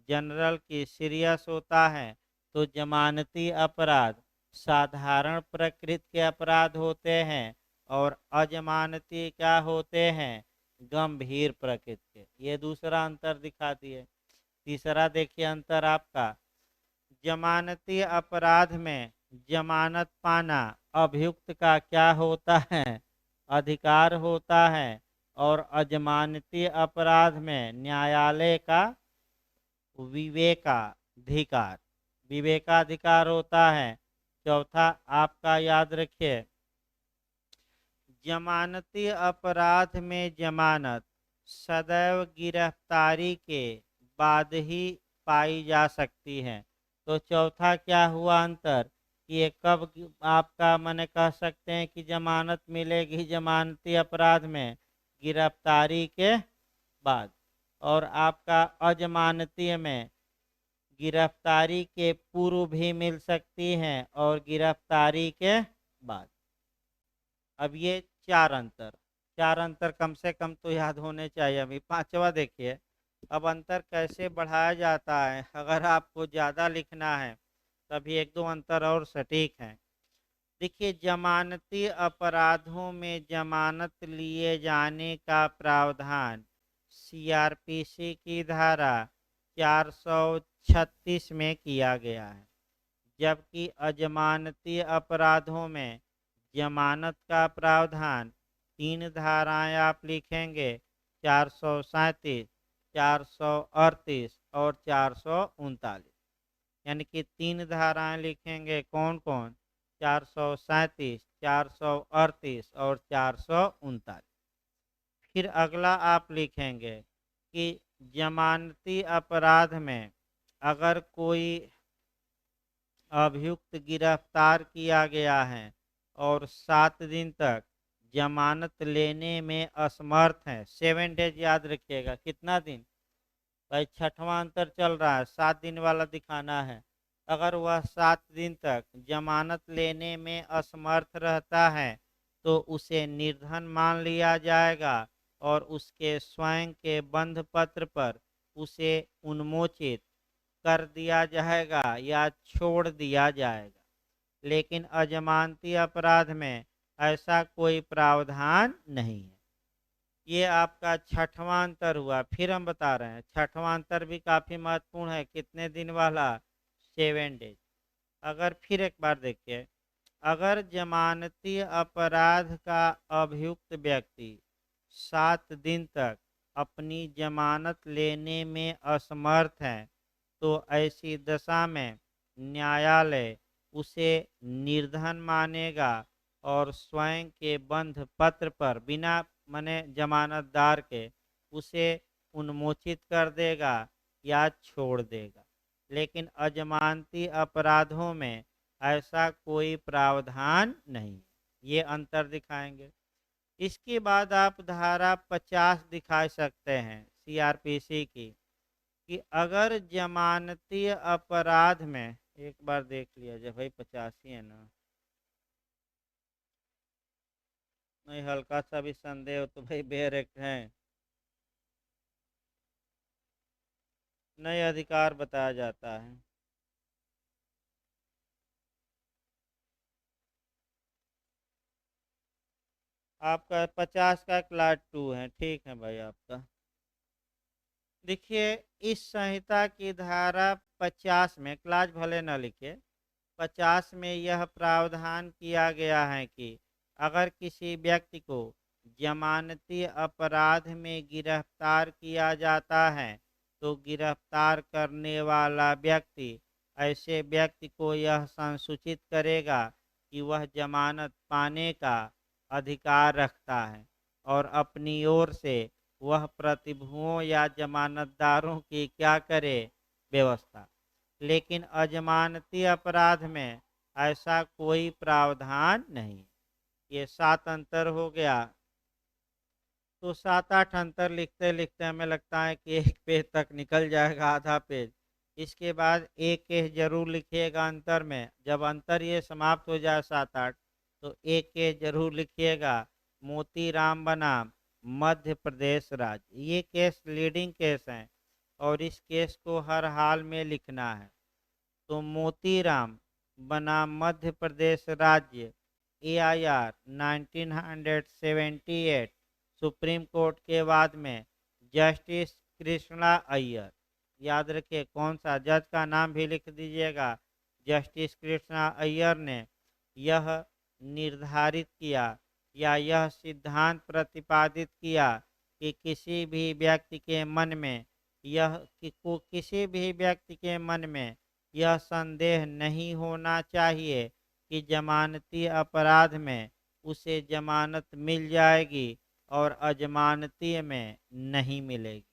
जनरल की सीरियस होता है। तो जमानती अपराध साधारण प्रकृति के अपराध होते हैं और अजमानती क्या होते हैं, गंभीर प्रकृति के। ये दूसरा अंतर दिखा दिए। तीसरा देखिए अंतर आपका, जमानती अपराध में जमानत पाना अभियुक्त का क्या होता है, अधिकार होता है, और अजमानती अपराध में न्यायालय का विवेकाधिकार होता है। चौथा आपका याद रखिए, जमानती अपराध में जमानत सदैव गिरफ्तारी के बाद ही पाई जा सकती है। तो चौथा क्या हुआ अंतर, कि ये कब आपका मन कह सकते हैं कि जमानत मिलेगी जमानती अपराध में, गिरफ्तारी के बाद, और आपका अजमानती में गिरफ्तारी के पूर्व भी मिल सकती हैं और गिरफ्तारी के बाद। अब ये चार अंतर कम से कम तो याद होने चाहिए। अभी पांचवा देखिए, अब अंतर कैसे बढ़ाया जाता है। अगर आपको ज़्यादा लिखना है तभी 1-2 अंतर और सटीक हैं। देखिए, जमानती अपराधों में जमानत लिए जाने का प्रावधान सीआरपीसी की धारा 436 में किया गया है। जबकि अजमानती अपराधों में जमानत का प्रावधान 3 धाराएं आप लिखेंगे, 437, 438 और 439। यानी कि 3 धाराएं लिखेंगे, कौन कौन? 437, 438 और 439। फिर अगला आप लिखेंगे कि जमानती अपराध में अगर कोई अभियुक्त गिरफ्तार किया गया है और 7 दिन तक जमानत लेने में असमर्थ है, 7 डेज याद रखिएगा, कितना दिन भाई? छठवां अंतर चल रहा है, 7 दिन वाला दिखाना है। अगर वह 7 दिन तक जमानत लेने में असमर्थ रहता है तो उसे निर्धन मान लिया जाएगा और उसके स्वयं के बंध पत्र पर उसे उन्मोचित कर दिया जाएगा या छोड़ दिया जाएगा। लेकिन अजमानती अपराध में ऐसा कोई प्रावधान नहीं है। ये आपका छठवां अंतर हुआ। फिर हम बता रहे हैं छठवां अंतर भी काफी महत्वपूर्ण है, कितने दिन वाला? 7 डेज। अगर फिर एक बार देखिए, अगर जमानती अपराध का अभियुक्त व्यक्ति 7 दिन तक अपनी जमानत लेने में असमर्थ है तो ऐसी दशा में न्यायालय उसे निर्धन मानेगा और स्वयं के बंध पत्र पर बिना मने जमानतदार के उसे उन्मोचित कर देगा या छोड़ देगा। लेकिन अजमानती अपराधों में ऐसा कोई प्रावधान नहीं। ये अंतर दिखाएंगे। इसके बाद आप धारा 50 दिखा सकते हैं सीआरपीसी की, कि अगर जमानती अपराध में, एक बार देख लिया जाए भाई, 50 ही है ना? नहीं, हल्का सा भी संदेह हो तो भाई बेरेक्ट है। नए अधिकार बताया जाता है। आपका 50 का क्लास 2 है, ठीक है भाई आपका। देखिए, इस संहिता की धारा 50 में, क्लास भले न लिखे, 50 में यह प्रावधान किया गया है कि अगर किसी व्यक्ति को जमानती अपराध में गिरफ्तार किया जाता है तो गिरफ्तार करने वाला व्यक्ति ऐसे व्यक्ति को यह संसूचित करेगा कि वह जमानत पाने का अधिकार रखता है और अपनी ओर से वह प्रतिभुओं या जमानतदारों की क्या करे? व्यवस्था। लेकिन अजमानती अपराध में ऐसा कोई प्रावधान नहीं। ये 7 अंतर हो गया। तो 7-8 अंतर लिखते लिखते हमें लगता है कि एक पेज तक निकल जाएगा, आधा पेज। इसके बाद एक केस जरूर लिखिएगा अंतर में। जब अंतर ये समाप्त हो जाए 7-8, तो एक केस जरूर लिखिएगा, मोतीराम बनाम मध्य प्रदेश राज्य। ये केस लीडिंग केस है और इस केस को हर हाल में लिखना है। तो मोतीराम बनाम मध्य प्रदेश राज्य, AIR 1978, सुप्रीम कोर्ट के बाद में जस्टिस कृष्णा अय्यर। याद रखिए कौन सा जज का नाम भी लिख दीजिएगा। जस्टिस कृष्णा अय्यर ने यह निर्धारित किया या यह सिद्धांत प्रतिपादित किया कि किसी भी व्यक्ति के मन में यह संदेह नहीं होना चाहिए कि जमानती अपराध में उसे जमानत मिल जाएगी और अजमानती में नहीं मिलेगी।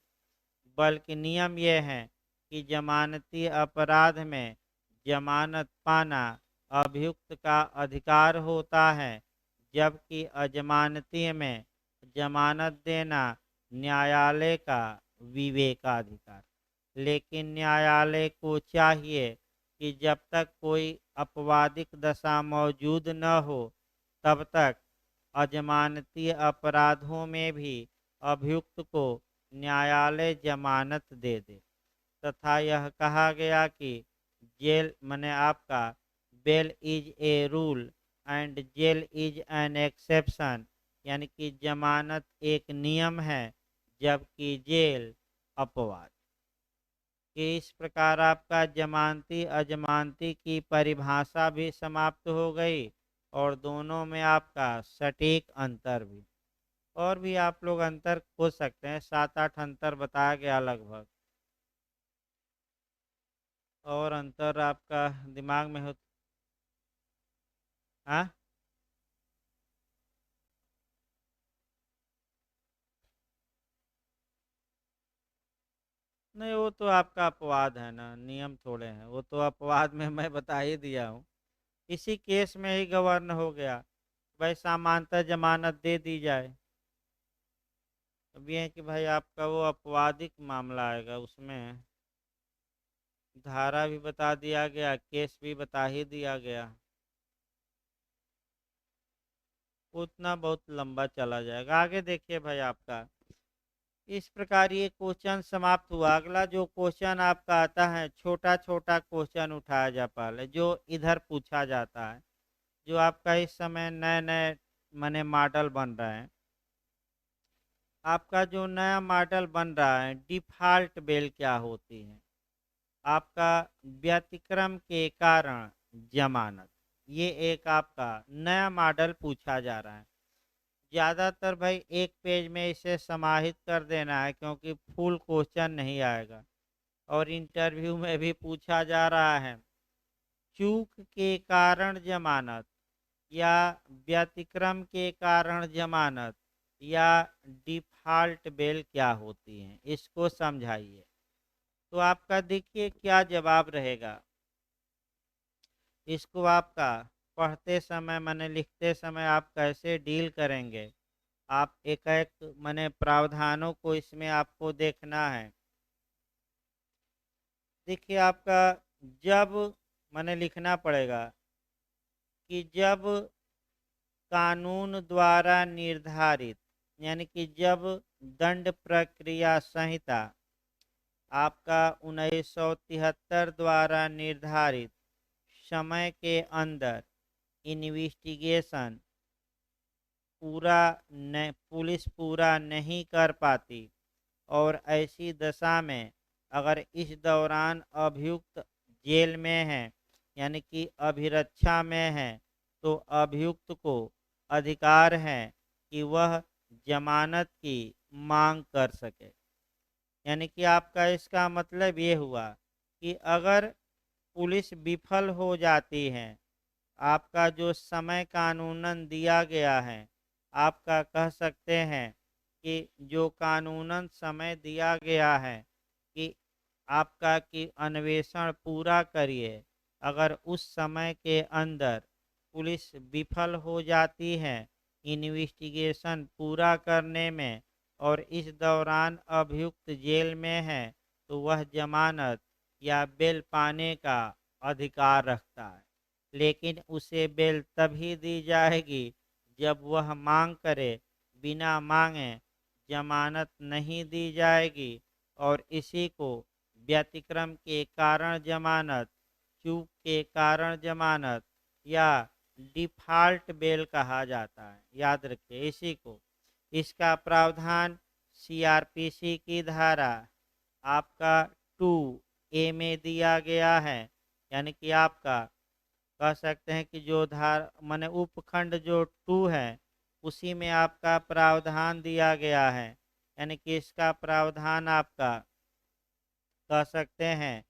बल्कि नियम यह है कि जमानती अपराध में जमानत पाना अभियुक्त का अधिकार होता है, जबकि अजमानती में जमानत देना न्यायालय का विवेकाधिकार। लेकिन न्यायालय को चाहिए कि जब तक कोई अपवादिक दशा मौजूद न हो तब तक अजमानती अपराधों में भी अभियुक्त को न्यायालय जमानत दे दे। तथा यह कहा गया कि जेल मने आपका bail is a rule and jail is an exception, यानी कि जमानत एक नियम है जबकि जेल अपवाद। कि इस प्रकार आपका जमानती अजमानती की परिभाषा भी समाप्त हो गई और दोनों में आपका सटीक अंतर भी। और भी आप लोग अंतर खोज सकते हैं, 7-8 अंतर बताया गया लगभग। और अंतर आपका दिमाग में हो। हाँ, नहीं वो तो आपका अपवाद है ना, नियम थोड़े हैं, वो तो अपवाद में मैं बता ही दिया हूँ। इसी केस में ही गवर्न हो गया, भाई समानता जमानत दे दी जाए। अब ये है कि भाई आपका वो आपवादिक मामला आएगा, उसमें धारा भी बता दिया गया, केस भी बता ही दिया गया, उतना बहुत लंबा चला जाएगा। आगे देखिए भाई आपका इस प्रकार ये क्वेश्चन समाप्त हुआ। अगला जो क्वेश्चन आपका आता है, छोटा छोटा क्वेश्चन उठाया जा पहले जो इधर पूछा जाता है, जो आपका इस समय नए नए माने मॉडल बन रहे हैं। आपका जो नया मॉडल बन रहा है, डिफ़ॉल्ट बेल क्या होती है, आपका व्यतिक्रम के कारण जमानत, ये एक आपका नया मॉडल पूछा जा रहा है। ज़्यादातर भाई एक पेज में इसे समाहित कर देना है, क्योंकि फुल क्वेश्चन नहीं आएगा। और इंटरव्यू में भी पूछा जा रहा है, चूक के कारण जमानत या व्यतिक्रम के कारण जमानत या डिफ़ॉल्ट बेल क्या होती है, इसको समझाइए। तो आपका देखिए क्या जवाब रहेगा। इसको आपका पढ़ते समय माने लिखते समय आप कैसे डील करेंगे, आप एक एक माने प्रावधानों को इसमें आपको देखना है। देखिए आपका जब माने लिखना पड़ेगा कि जब कानून द्वारा निर्धारित, यानी कि जब दंड प्रक्रिया संहिता आपका 1973 द्वारा निर्धारित समय के अंदर इन्वेस्टिगेशन पुलिस पूरा नहीं कर पाती और ऐसी दशा में अगर इस दौरान अभियुक्त जेल में है, यानी कि अभिरक्षा में है, तो अभियुक्त को अधिकार है कि वह जमानत की मांग कर सके। यानी कि आपका इसका मतलब ये हुआ कि अगर पुलिस विफल हो जाती है, आपका जो समय कानूनन दिया गया है, आपका कह सकते हैं कि जो कानूनन समय दिया गया है कि आपका कि अन्वेषण पूरा करिए, अगर उस समय के अंदर पुलिस विफल हो जाती है इन्वेस्टिगेशन पूरा करने में और इस दौरान अभियुक्त जेल में है, तो वह जमानत या बेल पाने का अधिकार रखता है। लेकिन उसे बेल तभी दी जाएगी जब वह मांग करे, बिना मांगे जमानत नहीं दी जाएगी। और इसी को व्यतिक्रम के कारण जमानत, चूक के कारण जमानत या डिफ़ॉल्ट बेल कहा जाता है। याद रखिए इसी को। इसका प्रावधान सीआरपीसी की धारा आपका 2A में दिया गया है। यानी कि आपका कह सकते हैं कि जो धार माने उपखंड जो 2 है, उसी में आपका प्रावधान दिया गया है। यानी कि इसका प्रावधान आपका कह सकते हैं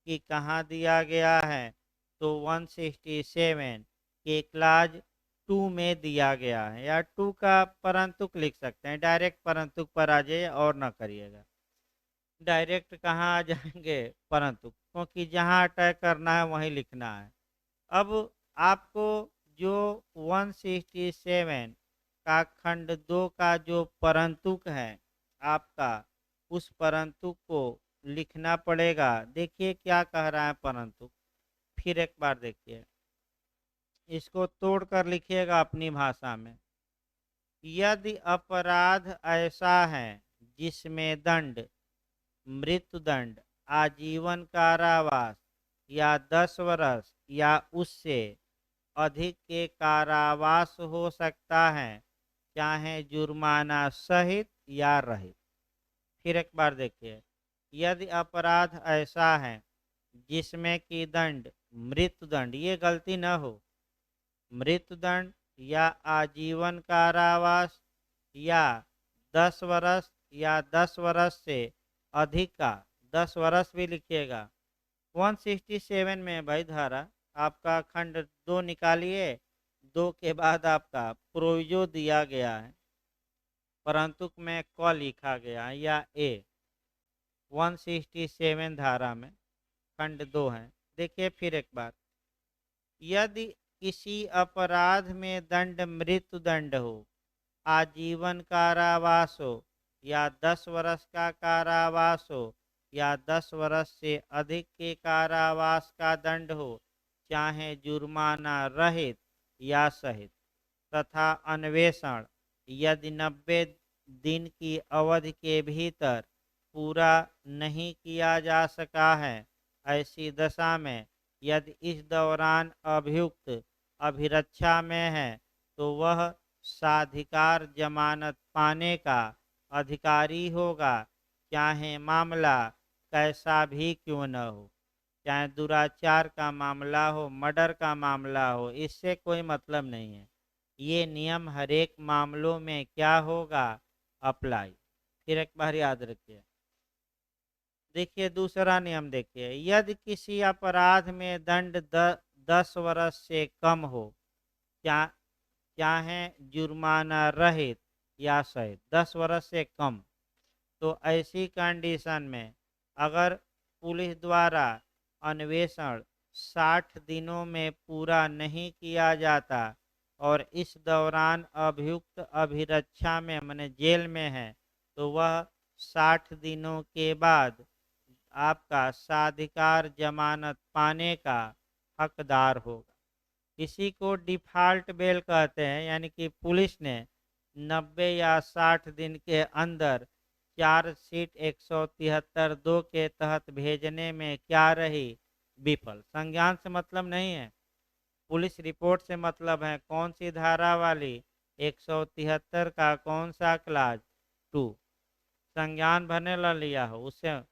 कि कहाँ दिया गया है, तो 167 के क्लाज 2 में दिया गया है, या 2 का परंतुक लिख सकते हैं, डायरेक्ट परंतुक पर आ जाइए और ना करिएगा। डायरेक्ट कहाँ आ जाएंगे, परंतु, क्योंकि जहाँ अटैक करना है वहीं लिखना है। अब आपको जो 167 का खंड 2 का जो परंतुक है आपका, उस परंतुक को लिखना पड़ेगा। देखिए क्या कह रहा है परंतुक, फिर एक बार देखिए, इसको तोड़ कर लिखिएगा अपनी भाषा में। यदि अपराध ऐसा है जिसमें दंड मृत्युदंड, आजीवन कारावास या 10 वर्ष या उससे अधिक के कारावास हो सकता है, चाहे जुर्माना सहित या रहित। फिर एक बार देखिए, यदि अपराध ऐसा है जिसमें कि दंड मृत्युदंड, ये गलती न हो, मृत्युदंड या आजीवन कारावास या 10 वर्ष या 10 वर्ष से अधिक का, 10 वर्ष भी लिखिएगा। 167 में भाई धारा आपका खंड 2 निकालिए, 2 के बाद आपका प्रोविजो दिया गया है, परंतु में क लिखा गया है या ए। 167 धारा में खंड 2 है। देखिए फिर एक बार, यदि किसी अपराध में दंड मृत्यु दंड हो, आजीवन कारावास हो या 10 वर्ष का कारावास हो या 10 वर्ष से अधिक के कारावास का दंड हो, चाहे जुर्माना रहित या सहित, तथा अन्वेषण यदि 90 दिन की अवधि के भीतर पूरा नहीं किया जा सका है, ऐसी दशा में यदि इस दौरान अभियुक्त अभिरक्षा में है तो वह साधिकार जमानत पाने का अधिकारी होगा, चाहे मामला कैसा भी क्यों न हो। चाहे दुराचार का मामला हो, मर्डर का मामला हो, इससे कोई मतलब नहीं है। ये नियम हर एक मामलों में क्या होगा, अप्लाई। फिर एक बार याद रखिए। देखिए दूसरा नियम देखिए, यदि किसी अपराध में दंड 10 वर्ष से कम हो, क्या चाहे जुर्माना रहित या सहित, 10 वर्ष से कम, तो ऐसी कंडीशन में अगर पुलिस द्वारा अन्वेषण 60 दिनों में पूरा नहीं किया जाता और इस दौरान अभियुक्त अभिरक्षा में माने जेल में है, तो वह 60 दिनों के बाद आपका साधिकार जमानत पाने का हकदार होगा। इसी को डिफॉल्ट बेल कहते हैं, यानी कि पुलिस ने 90 या 60 दिन के अंदर चार्जशीट 173(2) के तहत भेजने में क्या रही, विफल। संज्ञान से मतलब नहीं है, पुलिस रिपोर्ट से मतलब है। कौन सी धारा वाली, 173 का कौन सा क्लास 2, संज्ञान भरने ला लिया हो उससे,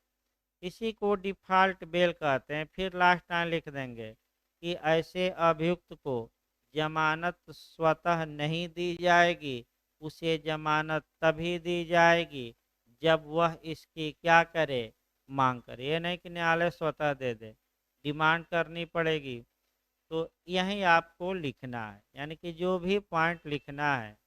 इसी को डिफॉल्ट बेल कहते हैं। फिर लास्ट टाइम लिख देंगे कि ऐसे अभियुक्त को जमानत स्वतः नहीं दी जाएगी, उसे जमानत तभी दी जाएगी जब वह इसकी क्या करे, मांग करे। ये नहीं कि न्यायालय स्वतः दे दे, डिमांड करनी पड़ेगी। तो यही आपको लिखना है, यानी कि जो भी पॉइंट लिखना है,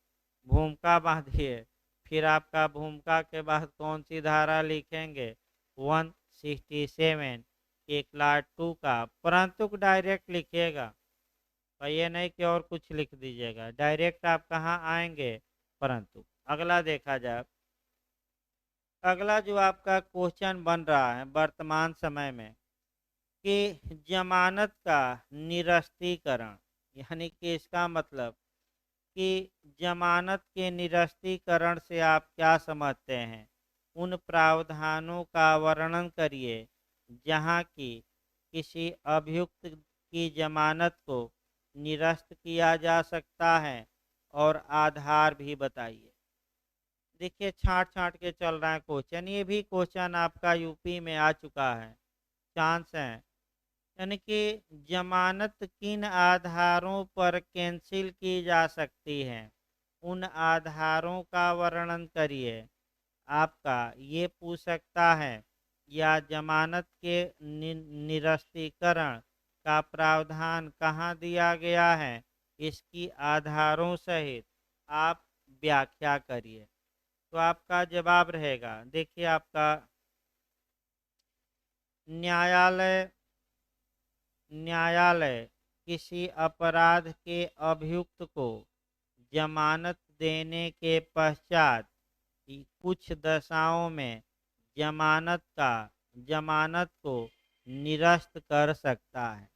भूमिका बांधिए। फिर आपका भूमिका के बाद कौन सी धारा लिखेंगे, 167 के क्लास 2 का, परंतु डायरेक्ट लिखिएगा। और ये नहीं कि और कुछ लिख दीजिएगा, डायरेक्ट आप कहाँ आएंगे, परंतु। अगला देखा जाए, अगला जो आपका क्वेश्चन बन रहा है वर्तमान समय में कि जमानत का निरस्तीकरण, यानी कि इसका मतलब कि जमानत के निरस्तीकरण से आप क्या समझते हैं, उन प्रावधानों का वर्णन करिए जहां की किसी अभियुक्त की जमानत को निरस्त किया जा सकता है, और आधार भी बताइए। देखिए छांट छांट के चल रहा है क्वेश्चन, ये भी क्वेश्चन आपका यूपी में आ चुका है, चांस है। यानी कि जमानत किन आधारों पर कैंसिल की जा सकती है, उन आधारों का वर्णन करिए। आपका ये पूछ सकता है, या जमानत के निरस्तीकरण का प्रावधान कहाँ दिया गया है, इसकी आधारों सहित आप व्याख्या करिए। तो आपका जवाब रहेगा, देखिए आपका न्यायालय किसी अपराध के अभियुक्त को जमानत देने के पश्चात कुछ दशाओं में जमानत को निरस्त कर सकता है।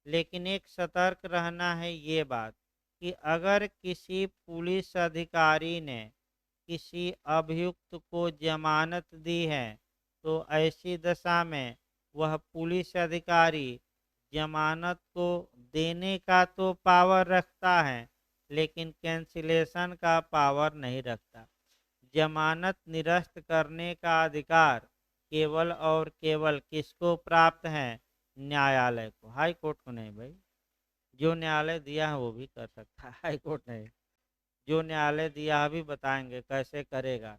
लेकिन एक सतर्क रहना है ये बात कि अगर किसी पुलिस अधिकारी ने किसी अभियुक्त को जमानत दी है, तो ऐसी दशा में वह पुलिस अधिकारी जमानत को देने का तो पावर रखता है, लेकिन कैंसिलेशन का पावर नहीं रखता। जमानत निरस्त करने का अधिकार केवल और केवल किसको प्राप्त है? न्यायालय को, हाई कोर्ट को नहीं भाई। जो न्यायालय दिया है वो भी कर सकता है, हाई कोर्ट नहीं। जो न्यायालय दिया है भी बताएंगे कैसे करेगा।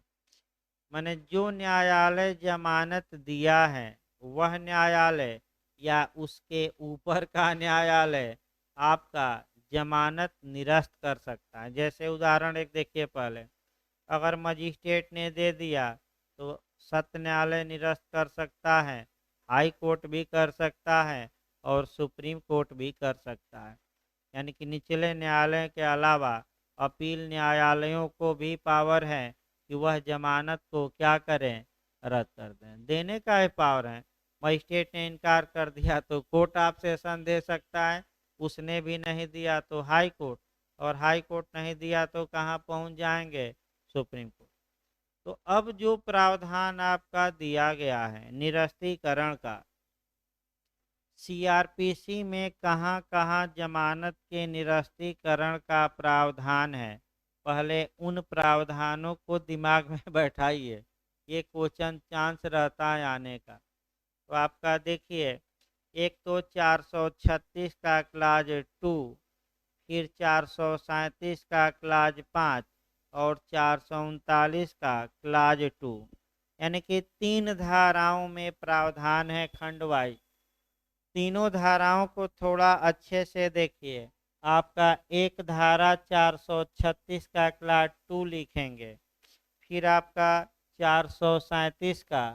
माने जो न्यायालय जमानत दिया है वह न्यायालय या उसके ऊपर का न्यायालय आपका जमानत निरस्त कर सकता है। जैसे उदाहरण एक देखिए पहले, अगर मजिस्ट्रेट ने दे दिया तो सत्र न्यायालय निरस्त कर सकता है, हाई कोर्ट भी कर सकता है और सुप्रीम कोर्ट भी कर सकता है। यानी कि निचले न्यायालय के अलावा अपील न्यायालयों को भी पावर है कि वह जमानत को क्या करें? रद्द कर दें। देने का ही पावर है। मजिस्ट्रेट ने इनकार कर दिया तो कोर्ट ऑफ सेशन दे सकता है, उसने भी नहीं दिया तो हाई कोर्ट, और हाई कोर्ट नहीं दिया तो कहाँ पहुंच जाएंगे? Supreme court. तो अब जो प्रावधान आपका दिया गया है निरस्तीकरण का, सीआरपीसी में कहाँ कहाँ जमानत के निरस्तीकरण का प्रावधान है, पहले उन प्रावधानों को दिमाग में बैठाइए। ये क्वेश्चन चांस रहता है आने का। तो आपका देखिए, एक तो 436 का क्लाज 2, फिर 437 का क्लाज 5 और 439 का क्लाज 2, यानी कि 3 धाराओं में प्रावधान है खंड वाइज। तीनों धाराओं को थोड़ा अच्छे से देखिए। आपका एक धारा 436 का क्लास 2 लिखेंगे, फिर आपका 437 का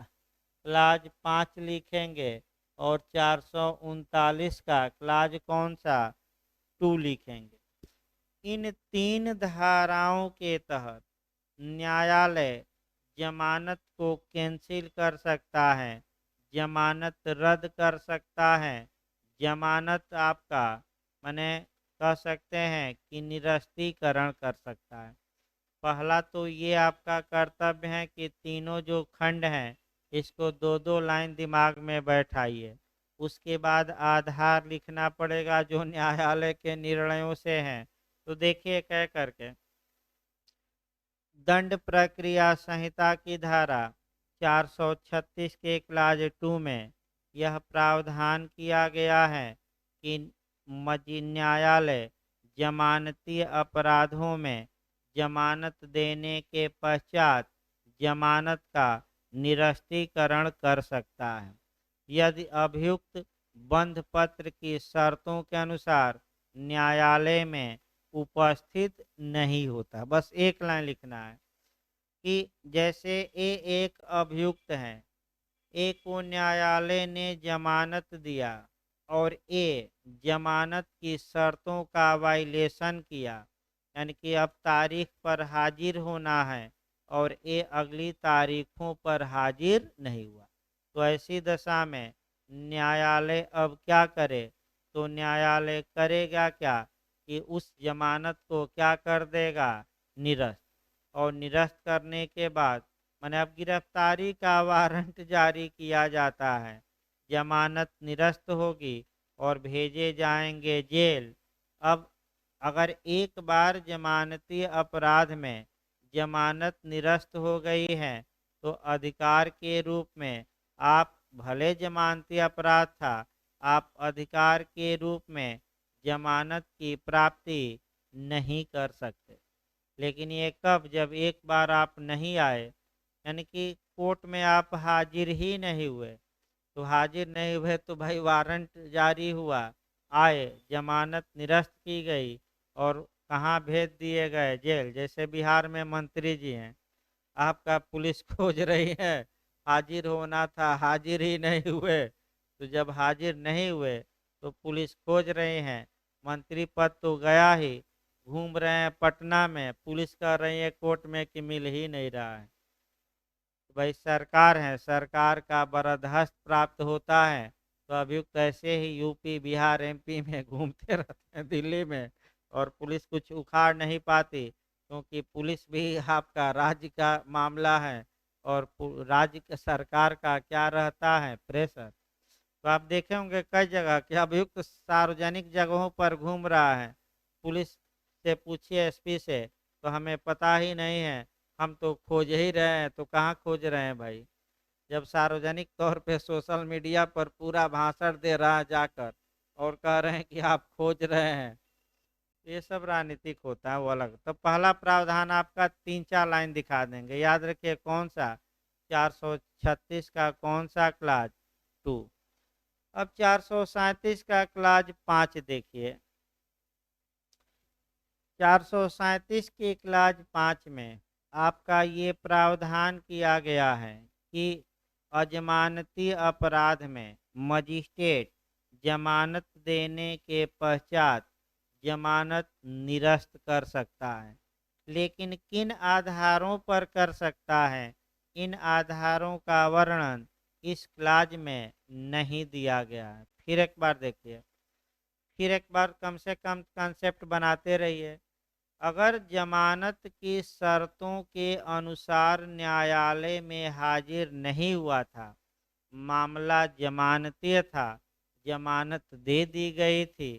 क्लाज 5 लिखेंगे और 439 का क्लाज कौन सा? 2 लिखेंगे। इन 3 धाराओं के तहत न्यायालय जमानत को कैंसिल कर सकता है, जमानत रद्द कर सकता है, जमानत आपका माने कह सकते हैं कि निरस्तीकरण कर सकता है। पहला तो ये आपका कर्तव्य है कि तीनों जो खंड हैं इसको दो दो लाइन दिमाग में बैठाइए। उसके बाद आधार लिखना पड़ेगा जो न्यायालय के निर्णयों से हैं। तो देखिए कह करके, दंड प्रक्रिया संहिता की धारा 436 के क्लाज 2 में यह प्रावधान किया गया है कि न्यायालय जमानती अपराधों में जमानत देने के पश्चात जमानत का निरस्तीकरण कर सकता है यदि अभियुक्त बंध पत्र की शर्तों के अनुसार न्यायालय में उपस्थित नहीं होता। बस एक लाइन लिखना है कि जैसे ए एक अभियुक्त है, ए को न्यायालय ने जमानत दिया और ए जमानत की शर्तों का वायलेशन किया, यानी कि अब तारीख पर हाजिर होना है और ए अगली तारीखों पर हाजिर नहीं हुआ, तो ऐसी दशा में न्यायालय अब क्या करे? तो न्यायालय करेगा क्या कि उस जमानत को क्या कर देगा? निरस्त। और निरस्त करने के बाद मैंने अब गिरफ्तारी का वारंट जारी किया जाता है, जमानत निरस्त होगी और भेजे जाएंगे जेल। अब अगर एक बार जमानती अपराध में जमानत निरस्त हो गई है तो अधिकार के रूप में आप, भले जमानती अपराध था, आप अधिकार के रूप में जमानत की प्राप्ति नहीं कर सकते। लेकिन ये कब? जब एक बार आप नहीं आए, यानी कि कोर्ट में आप हाजिर ही नहीं हुए। तो हाजिर नहीं हुए तो भाई वारंट जारी हुआ, आए, जमानत निरस्त की गई और कहाँ भेज दिए गए? जेल। जैसे बिहार में मंत्री जी हैं, आपका पुलिस खोज रही है, हाजिर होना था, हाजिर ही नहीं हुए। तो जब हाजिर नहीं हुए तो पुलिस खोज रहे हैं, मंत्री पद तो गया ही, घूम रहे हैं पटना में, पुलिस कह रही है कोर्ट में कि मिल ही नहीं रहा है। तो भाई सरकार है, सरकार का बर्दाश्त प्राप्त होता है तो अभियुक्त ऐसे ही यूपी बिहार एमपी में घूमते रहते हैं, दिल्ली में, और पुलिस कुछ उखाड़ नहीं पाती, क्योंकि पुलिस भी आपका राज्य का मामला है और राज्य सरकार का क्या रहता है? प्रेशर। तो आप देखे होंगे कई जगह कि अभियुक्त सार्वजनिक जगहों पर घूम रहा है, पुलिस से पूछिए एसपी से तो हमें पता ही नहीं है, हम तो खोज ही रहे हैं। तो कहाँ खोज रहे हैं भाई? जब सार्वजनिक तौर पे सोशल मीडिया पर पूरा भाषण दे रहा है जाकर और कह रहे हैं कि आप खोज रहे हैं, ये सब राजनीतिक होता है, वो अलग। तो पहला प्रावधान आपका 3-4 लाइन दिखा देंगे, याद रखिए कौन सा, 436 का कौन सा क्लाज 2। अब 437 का क्लाज 5 देखिए। 437 के क्लाज 5 में आपका ये प्रावधान किया गया है कि अजमानती अपराध में मजिस्ट्रेट जमानत देने के पश्चात जमानत निरस्त कर सकता है, लेकिन किन आधारों पर कर सकता है, इन आधारों का वर्णन इस क्लाज में नहीं दिया गया है। फिर एक बार देखिए, फिर एक बार कम से कम कंसेप्ट बनाते रहिए। अगर जमानत की शर्तों के अनुसार न्यायालय में हाजिर नहीं हुआ था, मामला जमानतीय था, जमानत दे दी गई थी,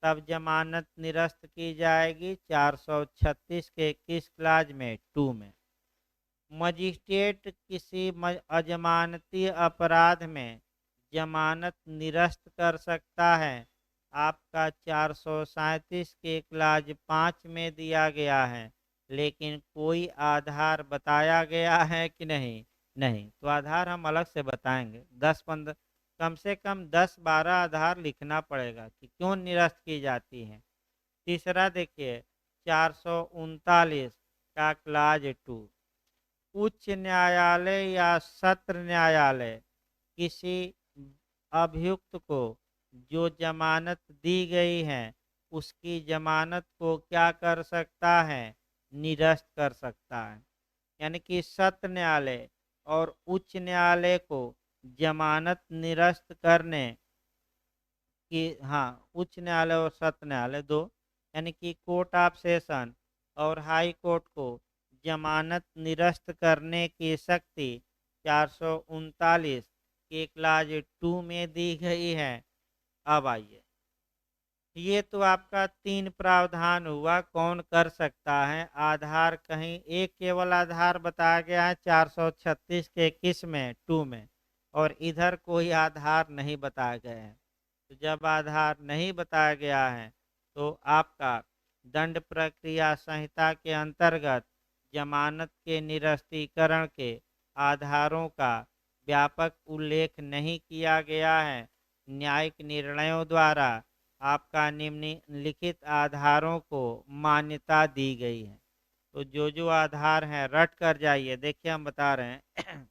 तब जमानत निरस्त की जाएगी 436 के किस क्लाज में, 2 में। मजिस्ट्रेट किसी अजमानती अपराध में जमानत निरस्त कर सकता है, आपका 437 के क्लाज 5 में दिया गया है, लेकिन कोई आधार बताया गया है कि नहीं, नहीं। तो आधार हम अलग से बताएंगे, 10-15 कम से कम 10-12 आधार लिखना पड़ेगा कि क्यों निरस्त की जाती है। तीसरा देखिए 439 का क्लाज 2, उच्च न्यायालय या सत्र न्यायालय किसी अभियुक्त को जो जमानत दी गई है उसकी जमानत को क्या कर सकता है, निरस्त कर सकता है। यानी कि सत्र न्यायालय और उच्च न्यायालय को जमानत निरस्त करने की, हाँ, उच्च न्यायालय और सत्र न्यायालय दो, यानी कि कोर्ट ऑफ सेशन और हाई कोर्ट को जमानत निरस्त करने की शक्ति 439 के क्लाज 2 में दी गई है। अब आइए, ये तो आपका 3 प्रावधान हुआ कौन कर सकता है। आधार कहीं एक केवल आधार बताया गया है 436 के किस में, 2 में, और इधर कोई आधार नहीं बताया गया है। तो जब आधार नहीं बताया गया है तो आपका दंड प्रक्रिया संहिता के अंतर्गत जमानत के निरस्तीकरण के आधारों का व्यापक उल्लेख नहीं किया गया है। न्यायिक निर्णयों द्वारा आपका निम्नलिखित आधारों को मान्यता दी गई है। तो जो जो आधार हैं रट कर जाइए, देखिए हम बता रहे हैं।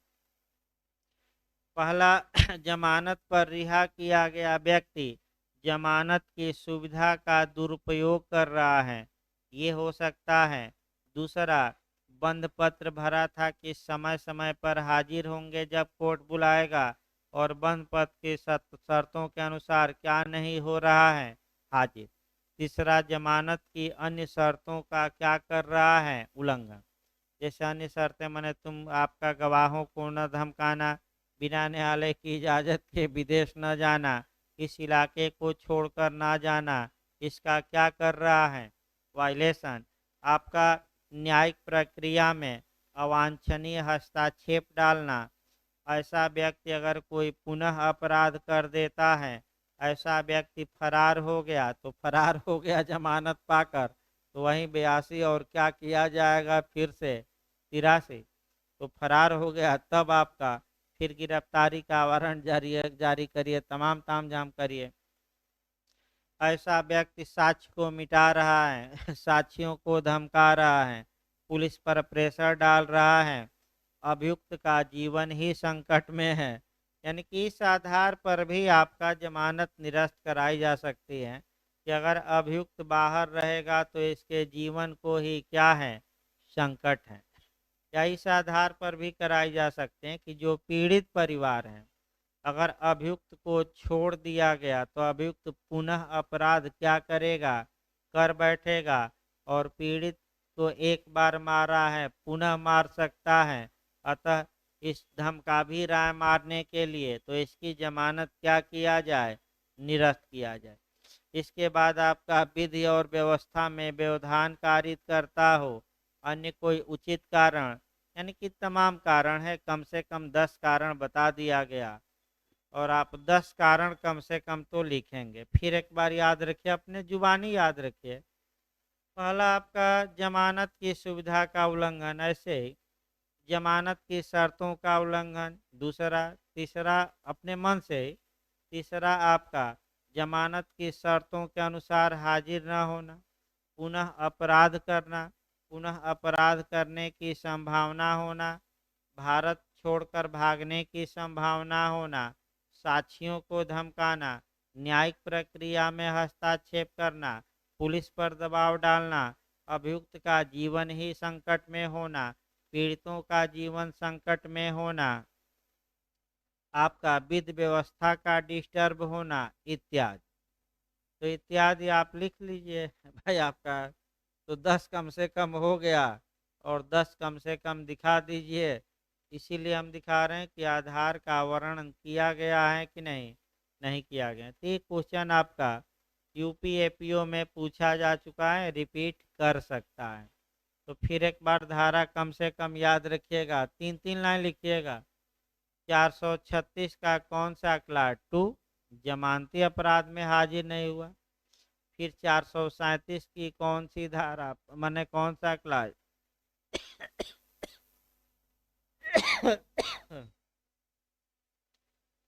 पहला, जमानत पर रिहा किया गया व्यक्ति जमानत की सुविधा का दुरुपयोग कर रहा है, ये हो सकता है। दूसरा, बंद पत्र भरा था कि समय समय पर हाजिर होंगे जब कोर्ट बुलाएगा, और बंद पत्र की शर्तों के अनुसार क्या नहीं हो रहा है, हाजिर। तीसरा, जमानत की अन्य शर्तों का क्या कर रहा है, उल्लंघन। जैसे अन्य शर्तें मैंने तुम आपका गवाहों को न धमकाना, बिना न्यायालय की इजाज़त के विदेश न जाना, इस इलाके को छोड़कर ना जाना, इसका क्या कर रहा है, वायलेशन। आपका न्यायिक प्रक्रिया में अवांछनीय हस्तक्षेप डालना, ऐसा व्यक्ति अगर कोई पुनः अपराध कर देता है, ऐसा व्यक्ति फरार हो गया तो फरार हो गया जमानत पाकर, तो वहीं 82 और क्या किया जाएगा, फिर से 83। तो फरार हो गया तब आपका फिर गिरफ्तारी का वारंट जारी करिए, तमाम तामझाम करिए। ऐसा व्यक्ति साक्ष्य को मिटा रहा है, साक्षियों को धमका रहा है, पुलिस पर प्रेशर डाल रहा है, अभियुक्त का जीवन ही संकट में है, यानी कि इस आधार पर भी आपका जमानत निरस्त कराई जा सकती है कि अगर अभियुक्त बाहर रहेगा तो इसके जीवन को ही क्या है, संकट है। या इस आधार पर भी कराई जा सकते हैं कि जो पीड़ित परिवार हैं, अगर अभियुक्त को छोड़ दिया गया तो अभियुक्त पुनः अपराध क्या करेगा, कर बैठेगा, और पीड़ित तो एक बार मारा है पुनः मार सकता है, अतः इस धमका भी रहा है मारने के लिए, तो इसकी जमानत क्या किया जाए, निरस्त किया जाए। इसके बाद आपका विधि और व्यवस्था में व्यवधान कारित करता हो, अन्य कोई उचित कारण, यानी कि तमाम कारण है, कम से कम 10 कारण बता दिया गया और आप 10 कारण कम से कम तो लिखेंगे। फिर एक बार याद रखिए, अपने जुबानी याद रखिए। पहला आपका जमानत की सुविधा का उल्लंघन, ऐसे ही जमानत की शर्तों का उल्लंघन। दूसरा, तीसरा अपने मन से ही। तीसरा आपका जमानत की शर्तों के अनुसार हाजिर न होना। पुनः अपराध करना, पुनः अपराध करने की संभावना होना, भारत छोड़कर भागने की संभावना होना, साक्षियों को धमकाना, न्यायिक प्रक्रिया में हस्तक्षेप करना, पुलिस पर दबाव डालना, अभियुक्त का जीवन ही संकट में होना, पीड़ितों का जीवन संकट में होना, आपका विधि व्यवस्था का डिस्टर्ब होना इत्यादि। तो इत्यादि आप लिख लीजिए भाई। आपका तो 10 कम से कम हो गया और 10 कम से कम दिखा दीजिए। इसीलिए हम दिखा रहे हैं कि आधार का वर्णन किया गया है कि नहीं, नहीं किया गया। तो ये क्वेश्चन आपका यूपीएपीओ में पूछा जा चुका है, रिपीट कर सकता है। तो फिर एक बार धारा कम से कम याद रखिएगा, 3-3 लाइन लिखिएगा। 436 का कौन सा क्लास 2 जमानती अपराध में हाजिर नहीं हुआ। फिर 437 की कौन सी धारा, मैंने कौन सा क्लास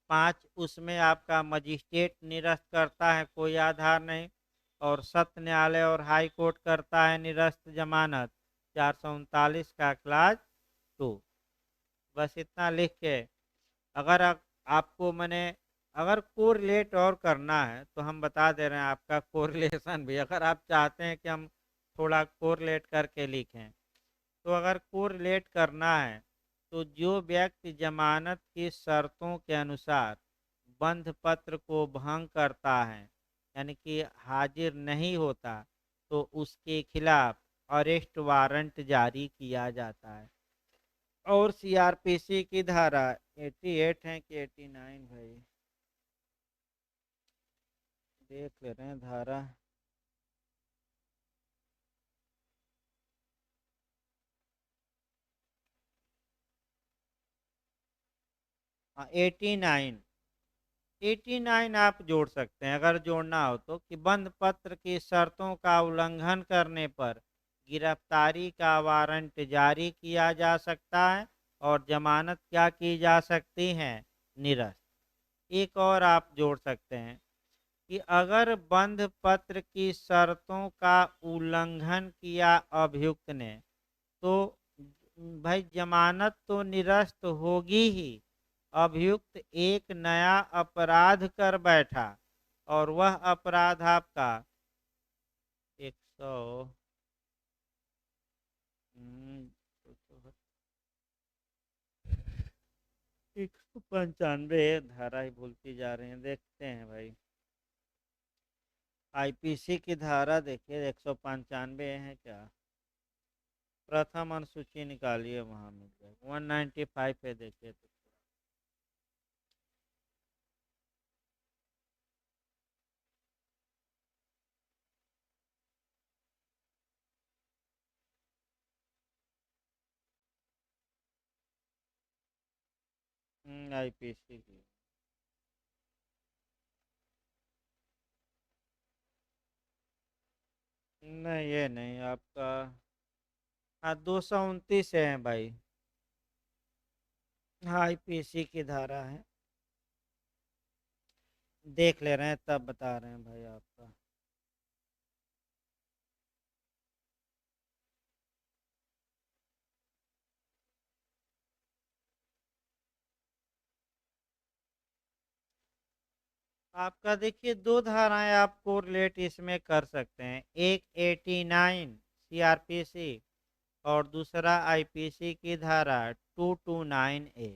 5 उसमें आपका मजिस्ट्रेट निरस्त करता है, कोई आधार नहीं। और सत्र न्यायालय और हाई कोर्ट करता है निरस्त जमानत। 439 का क्लास 2। बस इतना लिख के, अगर आपको मैंने अगर कोरिलेट और करना है तो हम बता दे रहे हैं आपका कोरिलेशन भी, अगर आप चाहते हैं कि हम थोड़ा कोरिलेट करके लिखें, तो अगर कोरिलेट करना है तो जो व्यक्ति जमानत की शर्तों के अनुसार बंध पत्र को भंग करता है, यानी कि हाजिर नहीं होता, तो उसके खिलाफ अरेस्ट वारंट जारी किया जाता है। और सीआरपीसी की धारा 88 है कि 89 भाई, देख ले रहे हैं धारा। हाँ 89, 89 आप जोड़ सकते हैं अगर जोड़ना हो तो, कि बंद पत्र की शर्तों का उल्लंघन करने पर गिरफ्तारी का वारंट जारी किया जा सकता है और जमानत क्या की जा सकती है, निरस्त। एक और आप जोड़ सकते हैं कि अगर बंध पत्र की शर्तों का उल्लंघन किया अभियुक्त ने, तो भाई जमानत तो निरस्त होगी ही, अभियुक्त एक नया अपराध कर बैठा और वह अपराध आपका 100 195 धारा ही भूलती जा रहे हैं, देखते हैं भाई। आईपीसी की धारा देखिए 195 है क्या, प्रथम अनुसूची निकालिए, वहां मिल जाएगा 195 पे देखिए तो। आईपीसी की नहीं, ये नहीं आपका। हाँ 229 है भाई। हाँ आईपीसी की धारा है, देख ले रहे हैं तब बता रहे हैं भाई आपका। आपका देखिए दो धाराएं आप कोरिलेट इसमें कर सकते हैं, एक 89 सीआरपीसी और दूसरा आईपीसी की धारा 229 ए,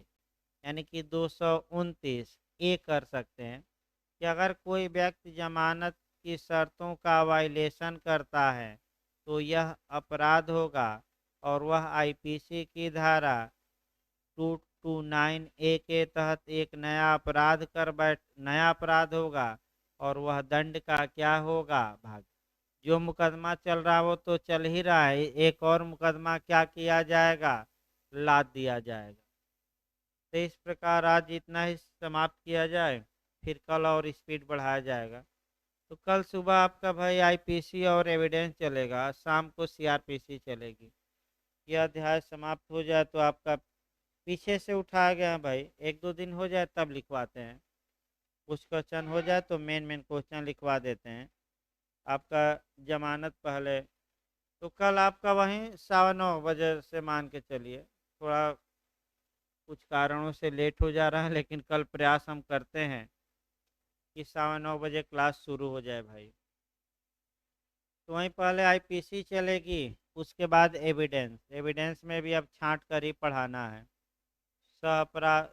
यानी कि 229 ए कर सकते हैं कि अगर कोई व्यक्ति जमानत की शर्तों का वायलेशन करता है तो यह अपराध होगा और वह आईपीसी की धारा 229 ए के तहत एक नया अपराध होगा और वह दंड का क्या होगा, भाग। जो मुकदमा चल रहा है वो तो चल ही रहा है, एक और मुकदमा क्या किया जाएगा, लाद दिया जाएगा। तो इस प्रकार आज इतना ही समाप्त किया जाए, फिर कल और स्पीड बढ़ाया जाएगा। तो कल सुबह आपका भाई आईपीसी और एविडेंस चलेगा, शाम को सीआरपीसी चलेगी। यह अध्याय समाप्त हो जाए तो आपका पीछे से उठाया गया भाई, एक दो दिन हो जाए तब लिखवाते हैं। कुछ क्वेश्चन हो जाए तो मेन मेन क्वेश्चन लिखवा देते हैं। आपका जमानत पहले, तो कल आपका वहीं 9:15 से मान के चलिए। थोड़ा कुछ कारणों से लेट हो जा रहा है, लेकिन कल प्रयास हम करते हैं कि 9:15 क्लास शुरू हो जाए भाई। तो वहीं पहले आईपीसी चलेगी, उसके बाद एविडेंस। एविडेंस में भी अब छांट कर ही पढ़ाना है। सह अपराध